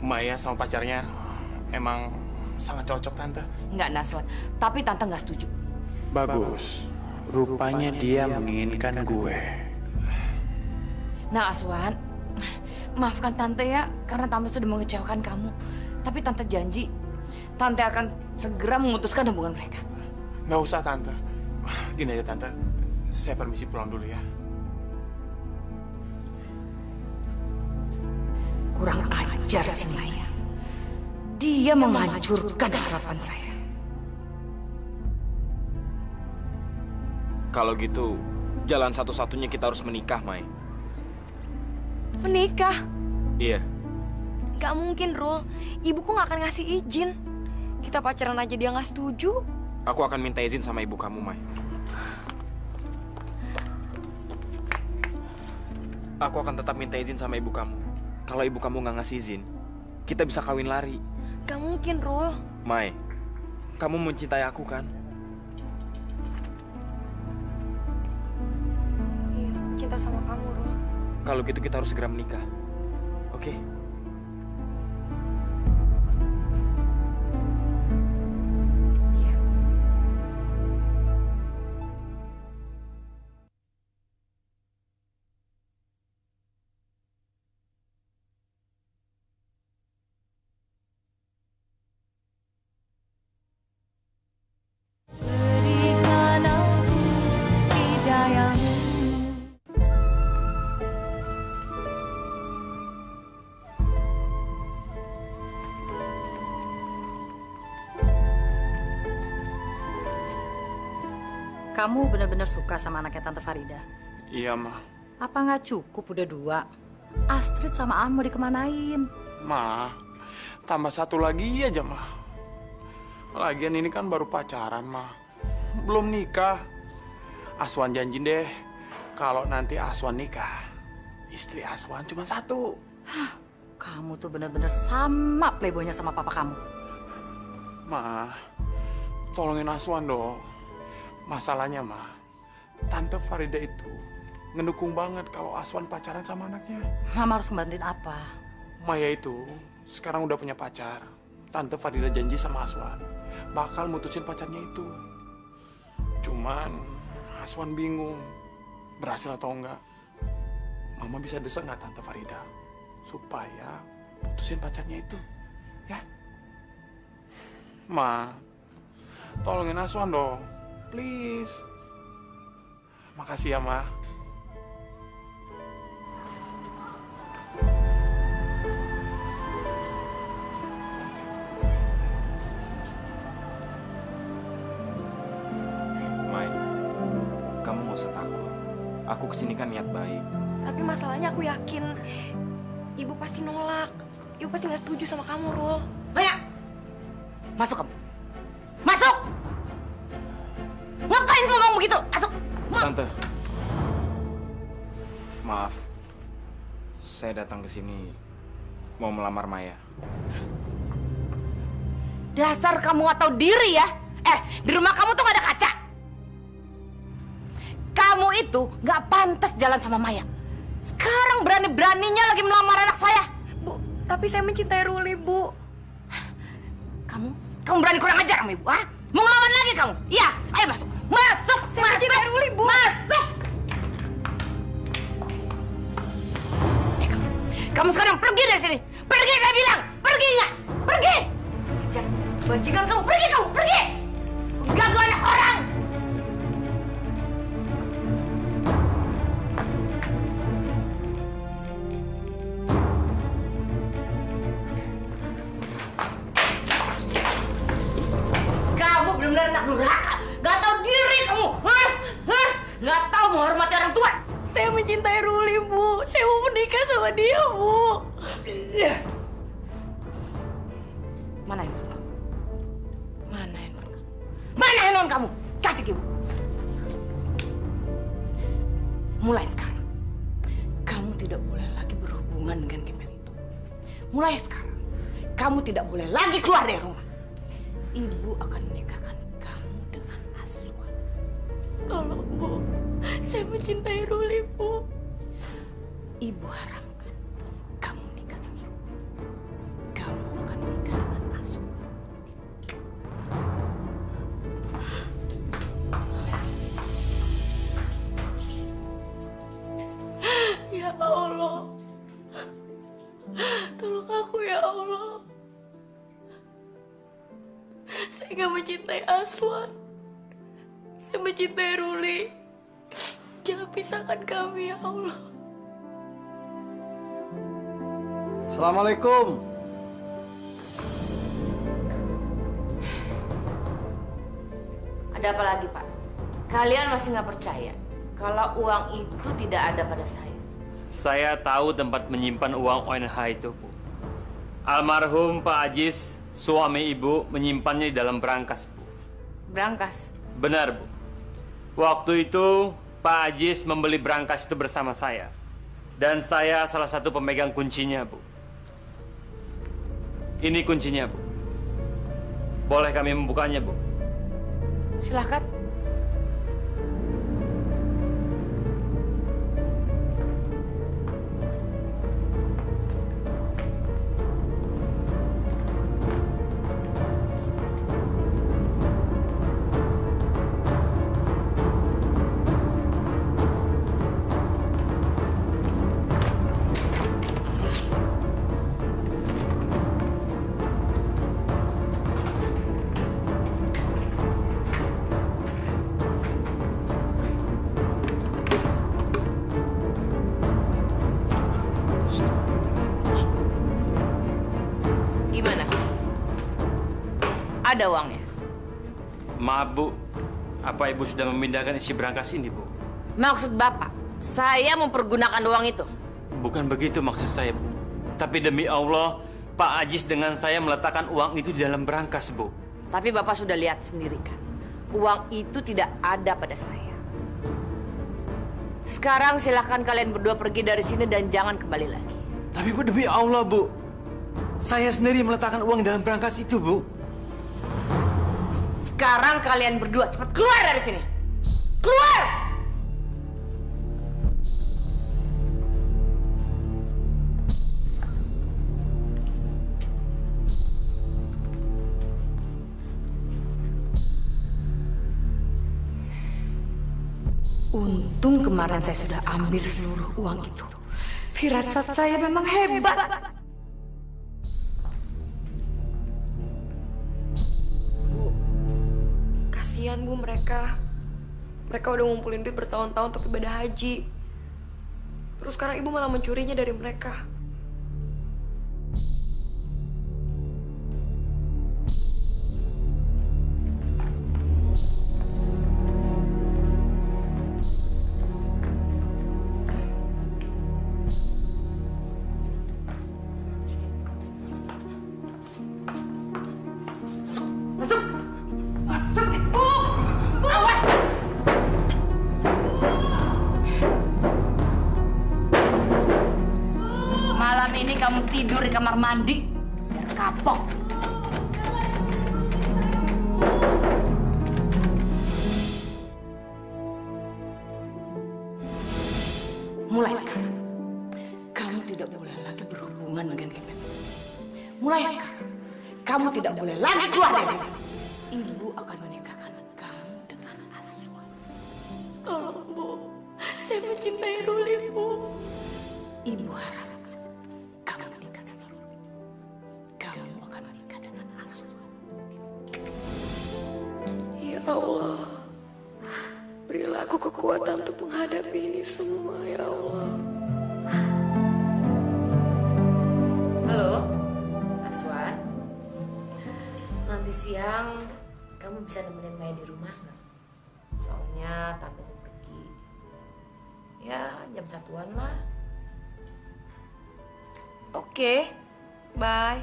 Speaker 12: Maya sama pacarnya emang sangat cocok, Tante.
Speaker 2: Nggak, Naswan. Tapi Tante nggak setuju.
Speaker 12: Bagus. Rupanya dia menginginkan gue.
Speaker 2: Nah, Aswan, maafkan Tante ya, karena Tante sudah mengecewakan kamu. Tapi Tante janji, Tante akan segera memutuskan hubungan mereka.
Speaker 12: Nggak usah, Tante. Gini aja, Tante. Saya permisi pulang dulu ya.
Speaker 2: Kurang ajar si Maya. Dia menghancurkan harapan saya.
Speaker 7: Kalau gitu, jalan satu-satunya kita harus menikah, Mai.
Speaker 3: Menikah?
Speaker 7: Iya.
Speaker 3: Gak mungkin, Rul. Ibuku gak akan ngasih izin. Kita pacaran aja dia gak setuju.
Speaker 7: Aku akan minta izin sama ibu kamu, Mai. Aku akan tetap minta izin sama ibu kamu. Kalau ibu kamu nggak ngasih izin, kita bisa kawin lari.
Speaker 3: Gak mungkin, Rul.
Speaker 7: Mai, kamu mencintai aku kan?
Speaker 3: Iya, aku cinta sama kamu, Rul.
Speaker 7: Kalau gitu kita harus segera menikah. Oke?
Speaker 11: Kamu benar-benar suka sama anaknya Tante Farida?
Speaker 12: Iya, Ma.
Speaker 11: Apa nggak cukup udah 2? Astrid sama An mau dikemanain?
Speaker 12: Ma, tambah satu lagi aja, Ma. Lagian ini kan baru pacaran, Ma. Belum nikah. Aswan janji deh, kalau nanti Aswan nikah, istri Aswan cuma 1.
Speaker 11: Kamu tuh benar-benar sama playboynya sama papa kamu.
Speaker 12: Ma, tolongin Aswan dong. Masalahnya, Ma, Tante Farida itu ngedukung banget kalau Aswan pacaran sama anaknya.
Speaker 11: Mama harus ngebantuin apa?
Speaker 12: Maya itu sekarang udah punya pacar. Tante Farida janji sama Aswan bakal mutusin pacarnya itu. Cuman Aswan bingung berhasil atau enggak. Mama bisa desak nggak Tante Farida supaya putusin pacarnya itu, ya? Ma, tolongin Aswan dong, please. Makasih ya, Ma.
Speaker 7: Mai, kamu nggak usah takut. Aku kesini kan niat baik.
Speaker 3: Tapi masalahnya aku yakin ibu pasti nolak. Ibu pasti nggak setuju sama kamu, Rul.
Speaker 2: Maya, masuk kamu. Masuk! Ngapain kamu ngomong begitu? Masuk!
Speaker 7: Tante, maaf. Saya datang ke sini mau melamar Maya.
Speaker 2: Dasar kamu nggak tahu diri ya? Di rumah kamu tuh nggak ada kaca. Kamu itu nggak pantas jalan sama Maya. Sekarang berani-beraninya lagi melamar anak saya.
Speaker 3: Bu, tapi saya mencintai Ruli, Bu.
Speaker 2: Kamu berani kurang ajar sama ibu, ah? Mau ngelawan lagi kamu? Iya, ayo masuk. Masuk!
Speaker 3: Saya mencintai Ruli, Bu.
Speaker 2: Masuk! Kamu sekarang pergi dari sini. Pergi, saya bilang. Pergi nggak? Pergi! Jangan bajingan kamu. Pergi kamu, pergi! Ganggu anak orang! Dasar anak durhaka, nggak tahu diri kamu, hah? Nggak tahu menghormati orang tua.
Speaker 3: Saya mencintai Ruli, Bu. Saya mau menikah sama dia, Bu.
Speaker 2: Mana handphone kamu? Mana handphone kamu? Mana handphone kamu? Kasih ke Ibu. Mulai sekarang, kamu tidak boleh lagi berhubungan dengan gembel itu. Mulai sekarang, kamu tidak boleh lagi keluar dari rumah. Ibu akan menikahkan kamu dengan Aswan.
Speaker 3: Tolong, Bu. Saya mencintai Ruli, Bu.
Speaker 2: Ibu haramkan kamu menikah sama Ruli. Kamu akan menikah dengan Aswan.
Speaker 3: Ya Allah. Tolong aku ya Allah. Saya gak mencintai Aswan. Saya mencintai Ruli. Jangan pisahkan kami ya Allah.
Speaker 10: Assalamualaikum.
Speaker 2: Ada apa lagi, Pak? Kalian masih nggak percaya kalau uang itu tidak ada pada saya?
Speaker 14: Saya tahu tempat menyimpan uang ONH itu, Bu. Almarhum Pak Ajis, suami Ibu, menyimpannya di dalam brankas, Bu.
Speaker 2: Brankas?
Speaker 14: Benar, Bu. Waktu itu Pak Ajis membeli brankas itu bersama saya. Dan saya salah satu pemegang kuncinya, Bu. Ini kuncinya, Bu. Boleh kami membukanya, Bu?
Speaker 2: Silahkan. Gimana? Ada uangnya?
Speaker 14: Maaf, Bu. Apa Ibu sudah memindahkan isi brankas ini, Bu?
Speaker 2: Maksud Bapak, saya mempergunakan uang itu?
Speaker 14: Bukan begitu maksud saya, Bu. Tapi demi Allah, Pak Ajis dengan saya meletakkan uang itu di dalam brankas, Bu.
Speaker 2: Tapi Bapak sudah lihat sendiri kan, uang itu tidak ada pada saya. Sekarang silahkan kalian berdua pergi dari sini dan jangan kembali lagi.
Speaker 14: Tapi Bu, demi Allah, Bu. Saya sendiri meletakkan uang dalam brankas itu, Bu.
Speaker 2: Sekarang kalian berdua cepat keluar dari sini. Keluar! Untung kemarin saya sudah ambil seluruh uang itu. Firasat saya memang hebat.
Speaker 3: Kasihan, Bu, mereka. Mereka udah ngumpulin duit bertahun-tahun untuk ibadah haji. Terus sekarang Ibu malah mencurinya dari mereka.
Speaker 2: Ini kamu tidur di kamar mandi biar kapok. Mulai sekarang kamu tidak boleh lagi berhubungan dengan Kevin. Mulai sekarang kamu tidak boleh lagi keluar dari rumah. Ibu akan menikahkan kamu dengan Aswan.
Speaker 3: Tolong, Bu. Saya mencintai Ruli, Bu.
Speaker 2: Ibu harap
Speaker 3: Allah, berilah aku kekuatan untuk menghadapi ini semua, ya Allah.
Speaker 2: Halo, Aswan. Nanti siang kamu
Speaker 13: kamu bisa nemenin Maya di rumah nggak? Soalnya tante mau pergi. Ya, jam 1-an lah.
Speaker 9: Oke, bye.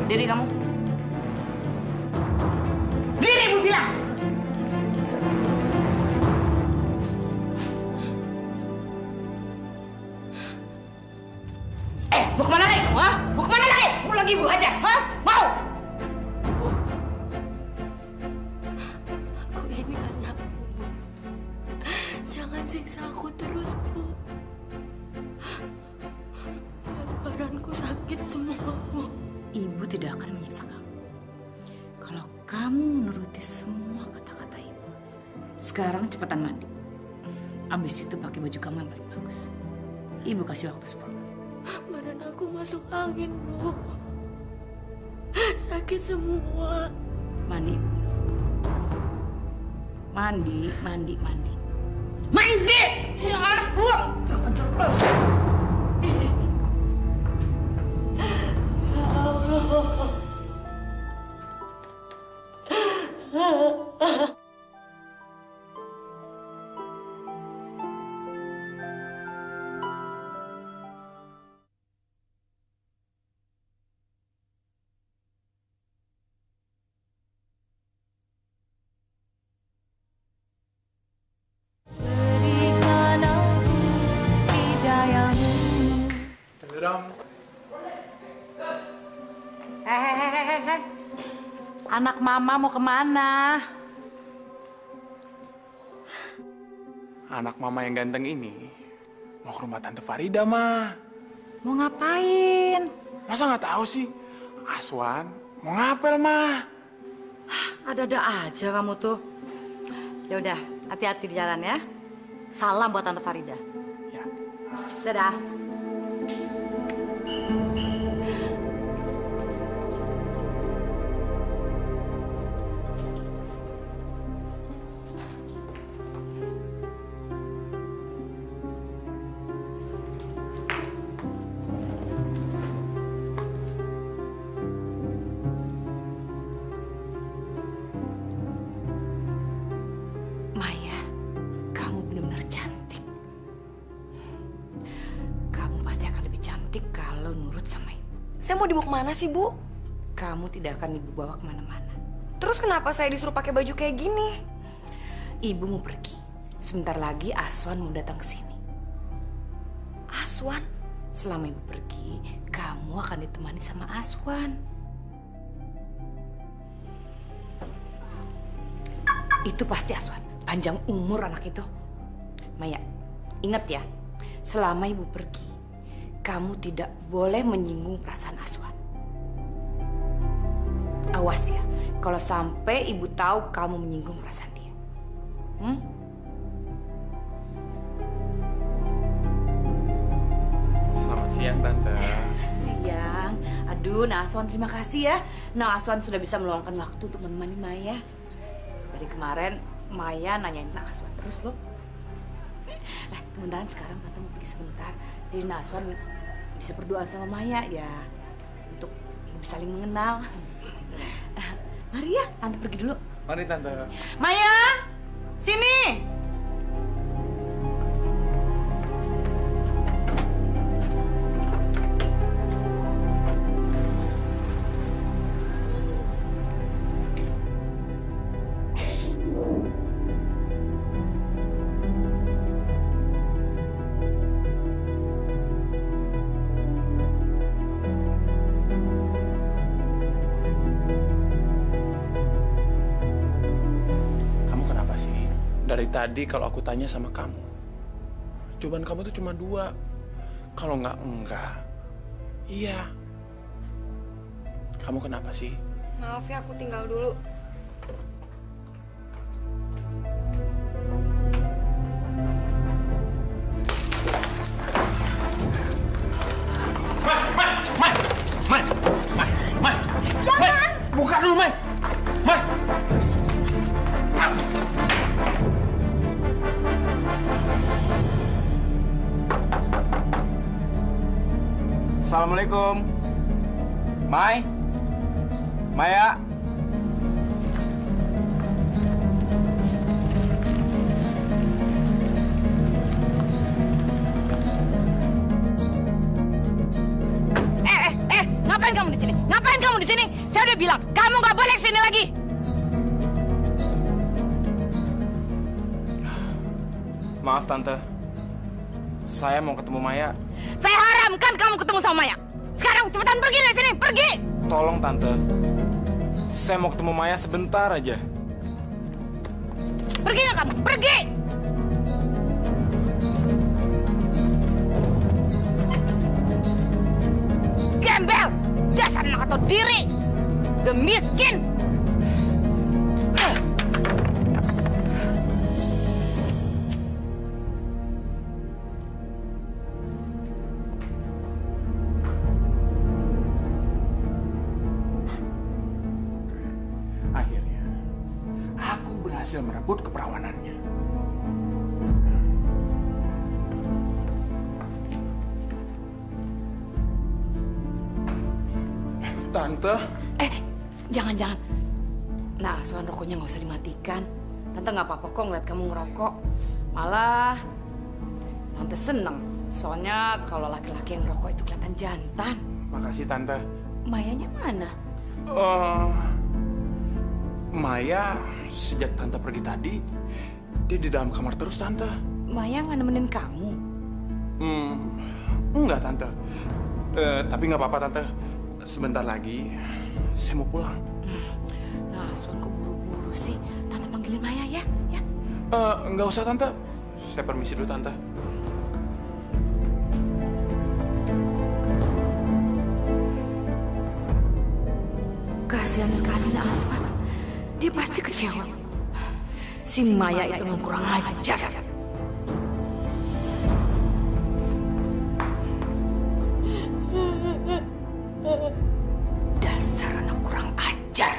Speaker 2: Diri kamu. Diri, Ibu bilang. Mau kemana lagi? Hah? Mau kemana lagi? Mau lagi Ibu hajar? Hah? Mau?
Speaker 3: Aku ini anakmu, Bu. Jangan siksa aku terus, Bu. Badanku sakit semua, Bu.
Speaker 13: Ibu tidak akan menyiksa kamu. Kalau kamu menuruti semua kata-kata ibu. Sekarang cepetan mandi. Abis itu pakai baju kamu yang paling bagus. Ibu kasih waktu 10 menit.
Speaker 3: Badan aku masuk angin, Bu. Sakit semua.
Speaker 13: Mandi, Ibu. Mandi, mandi, mandi.
Speaker 2: Mandi! Ya anak gua.
Speaker 11: Hehehe. Anak mama mau kemana?
Speaker 12: Anak mama yang ganteng ini mau ke rumah Tante Farida, Ma.
Speaker 11: Mau ngapain?
Speaker 12: Masa nggak tahu sih? Aswan mau ngapel, Ma.
Speaker 11: Ada-ada aja kamu tuh. Ya udah, hati-hati di jalan ya. Salam buat Tante Farida.
Speaker 12: Ya.
Speaker 11: Dadah.
Speaker 13: Maya, kamu benar-benar cantik. Kamu pasti akan lebih cantik kalau nurut sama ibu.
Speaker 9: Saya mau dibawa kemana sih, Bu?
Speaker 13: Kamu tidak akan ibu bawa kemana-mana.
Speaker 9: Terus kenapa saya disuruh pakai baju kayak gini?
Speaker 13: Ibu mau pergi. Sebentar lagi Aswan mau datang ke sini.
Speaker 9: Aswan?
Speaker 13: Selama ibu pergi, kamu akan ditemani sama Aswan. Itu pasti Aswan. Panjang umur anak itu. Maya, ingat ya. Selama ibu pergi, kamu tidak boleh menyinggung perasaan Aswan. Awas ya, kalau sampai ibu tahu kamu menyinggung perasaan dia.
Speaker 12: Selamat siang, Tante.
Speaker 13: Siang. Aduh, Nah Aswan terima kasih ya. Nah Aswan sudah bisa meluangkan waktu untuk menemani Maya. Dari kemarin Maya nanyain Nah Aswan terus loh. Kemudian sekarang Tante mau pergi sebentar. Jadi Nah Aswan bisa berdoa sama Maya ya. Untuk lebih saling mengenal. Mari ya, Tante pergi dulu.
Speaker 12: Mari, Tante.
Speaker 2: Maya, sini.
Speaker 12: Dari tadi kalau aku tanya sama kamu, jawaban kamu tuh cuma 2. Kalau enggak. Iya. Kamu kenapa sih?
Speaker 3: Maaf ya, aku tinggal dulu.
Speaker 12: Ma,
Speaker 7: Assalamualaikum. Mai? Maya?
Speaker 2: Ngapain kamu di sini? Ngapain kamu di sini? Saya udah bilang, kamu nggak boleh kesini lagi.
Speaker 7: Maaf Tante, saya mau ketemu Maya.
Speaker 2: Saya haramkan kamu ketemu sama Maya. Sekarang cepetan pergi dari sini, pergi!
Speaker 7: Tolong Tante, saya mau ketemu Maya sebentar aja.
Speaker 2: Pergi nggak kamu? Pergi! Gembel! Dasar anak atau diri! Udah miskin!
Speaker 12: Akhirnya, aku berhasil merebut keperawanannya. Tante.
Speaker 2: Jangan-jangan. Nah, Aswan rokoknya nggak usah dimatikan. Tante nggak apa-apa kok ngeliat kamu ngerokok. Malah, Tante seneng. Soalnya kalau laki-laki yang ngerokok itu kelihatan jantan.
Speaker 12: Makasih Tante.
Speaker 2: Mayanya mana?
Speaker 12: Maya sejak Tante pergi tadi, dia di dalam kamar terus Tante.
Speaker 2: Maya nggak nemenin kamu?
Speaker 12: Enggak Tante. Tapi nggak apa-apa Tante. Sebentar lagi saya mau pulang.
Speaker 2: Nah, Aswan kok buru-buru sih? Tante panggilin Maya ya?
Speaker 12: Nggak usah Tante. Saya permisi dulu Tante.
Speaker 2: Kasihan sekali Nak Aswan. Dia pasti kecewa. Si Maya itu memang kurang ajar. Dasar anak kurang ajar.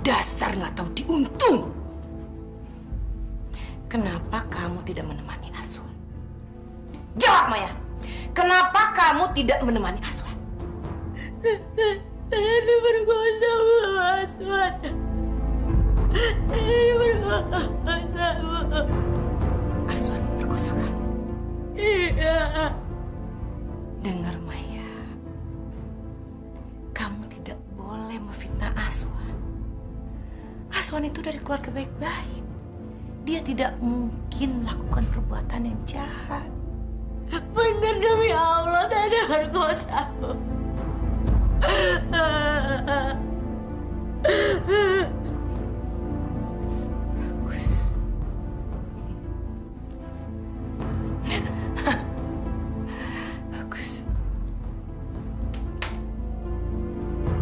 Speaker 2: Dasar nggak tahu diuntung. Kenapa kamu tidak menemani Aswan? Jawab Maya. Kenapa kamu tidak menemani Aswan? Saya diperkosa Bu Aswan. Saya diperkosa Bu. Aswan memperkosa kamu? Iya. Dengar Maya. Kamu tidak boleh memfitnah Aswan. Aswan itu dari keluarga baik-baik. Dia tidak mungkin melakukan perbuatan yang jahat. Benar demi Allah, saya diperkosa. Bagus. Bagus.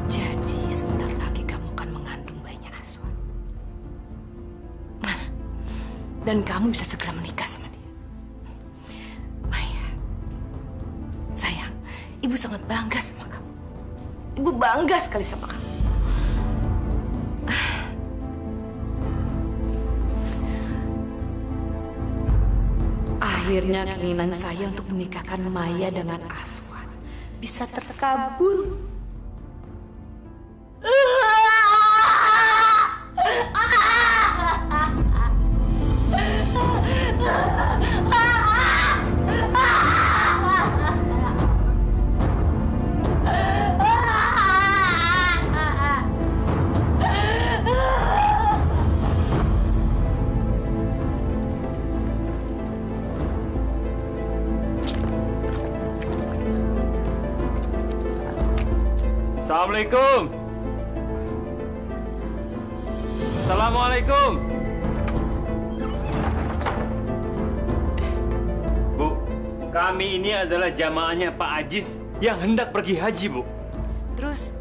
Speaker 2: Jadi sebentar lagi kamu akan mengandung bayinya Aswan. Dan kamu bisa segera menikah sama dia. Maya, sayang, Ibu sangat bangga sama kamu. Ibu bangga sekali sama kamu. Akhirnya keinginan saya untuk menikahkan Maya dengan Aswan bisa terkabul.
Speaker 14: Assalamualaikum. Assalamualaikum. Bu, kami ini adalah jamaahnya Pak Ajis yang hendak pergi haji, Bu.
Speaker 2: Terus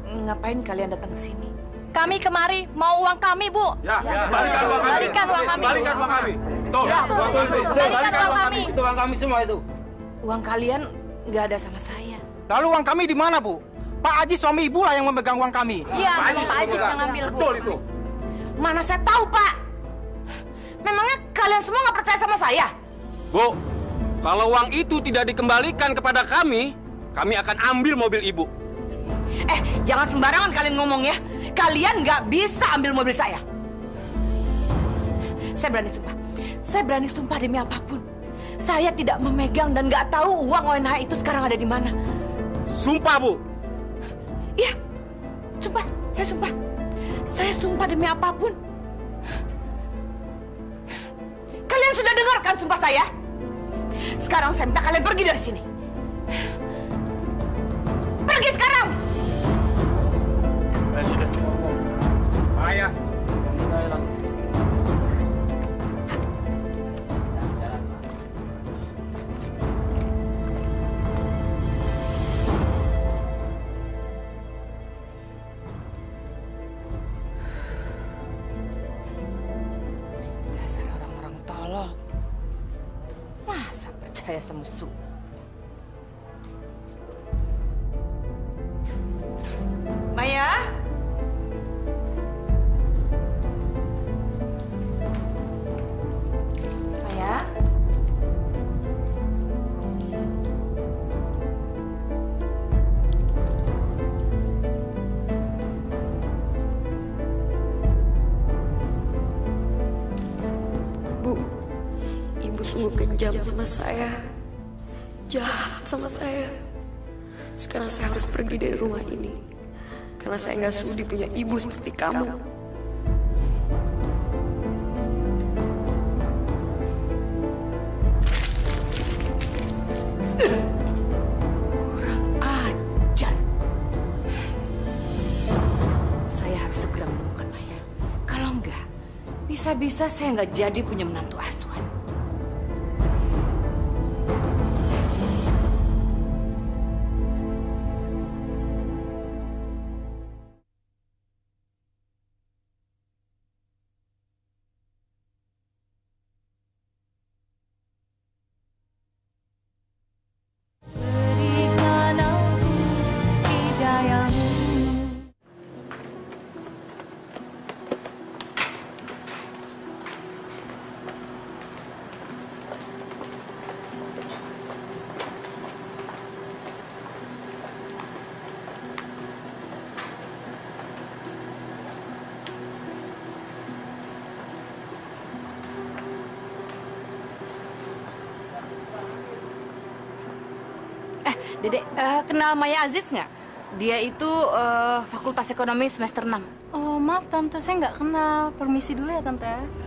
Speaker 2: ngapain kalian datang ke sini?
Speaker 5: Kami kemari mau uang kami, Bu.
Speaker 14: Ya, balikan uang kami.
Speaker 5: Balikan uang kami.
Speaker 14: Balikan uang kami. Tuh,
Speaker 5: Ya, balikan uang kami.
Speaker 7: Itu uang kami semua itu.
Speaker 2: Uang kalian nggak ada sama saya.
Speaker 7: Lalu uang kami di mana, Bu? Pak Aji suami Ibu lah yang memegang uang kami.
Speaker 5: Iya, sama Pak Ajis yang ngambil, Bu.
Speaker 14: Betul itu.
Speaker 2: Mana saya tahu, Pak? Memangnya kalian semua nggak percaya sama saya?
Speaker 15: Bu, kalau uang itu tidak dikembalikan kepada kami,
Speaker 1: kami akan ambil mobil ibu.
Speaker 2: Jangan sembarangan kalian ngomong ya. Kalian nggak bisa ambil mobil saya. Saya berani sumpah. Saya berani sumpah demi apapun. Saya tidak memegang dan nggak tahu uang ONH itu sekarang ada di mana.
Speaker 1: Sumpah, Bu.
Speaker 2: Iya, sumpah. Saya sumpah. Saya sumpah demi apapun. Kalian sudah dengarkan sumpah saya? Sekarang saya minta kalian pergi dari sini. Pergi sekarang!
Speaker 14: Sudah. Ayah.
Speaker 2: Dasar orang-orang tolol. Masa percaya sama Su? Maya? Maya?
Speaker 3: Bu, ibu sungguh kejam sama saya. Jahat sama saya. Sekarang saya harus pergi dari rumah ini. Karena saya nggak sudi punya ibu seperti kamu.
Speaker 2: Kurang ajar. Saya harus segera menemukan Maya. Kalau enggak, bisa-bisa saya nggak jadi punya menantu asuhan. Dedek, kenal Maya Aziz nggak? Dia itu Fakultas Ekonomi semester 6.
Speaker 15: Oh, maaf Tante, saya nggak kenal. Permisi dulu ya, Tante.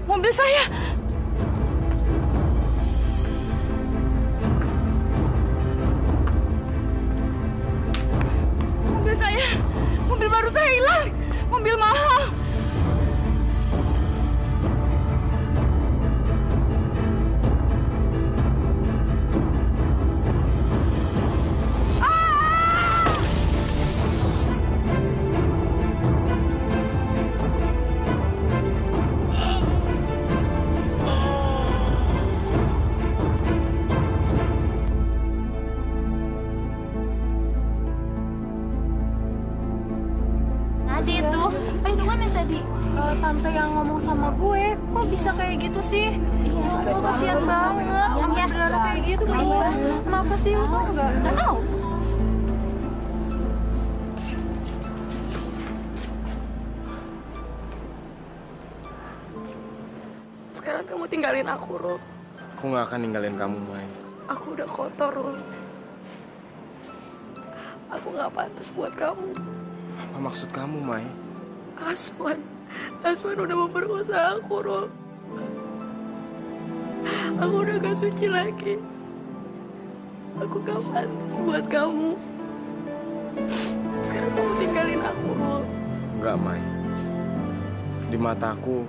Speaker 2: Mobil saya! Mobil saya! Mobil baru saya hilang! Mobil mahal!
Speaker 15: Tante yang ngomong sama gue, kok bisa kayak gitu sih? Iya, lo kasihan banget, sampai berdarah kayak gitu. Iya. Kenapa sih lo tau nggak? Nggak tahu.
Speaker 3: Sekarang kamu tinggalin aku, Rul.
Speaker 7: Aku nggak akan ninggalin kamu, Mai.
Speaker 3: Aku udah kotor, Rul. Aku nggak pantas buat kamu.
Speaker 7: Apa maksud kamu, Mai?
Speaker 3: Aswan udah memperkosa aku, Rol. Aku udah gak suci lagi. Aku gak pantas buat kamu. Sekarang kamu tinggalin aku, Rol.
Speaker 7: Enggak, Mai. Di mataku,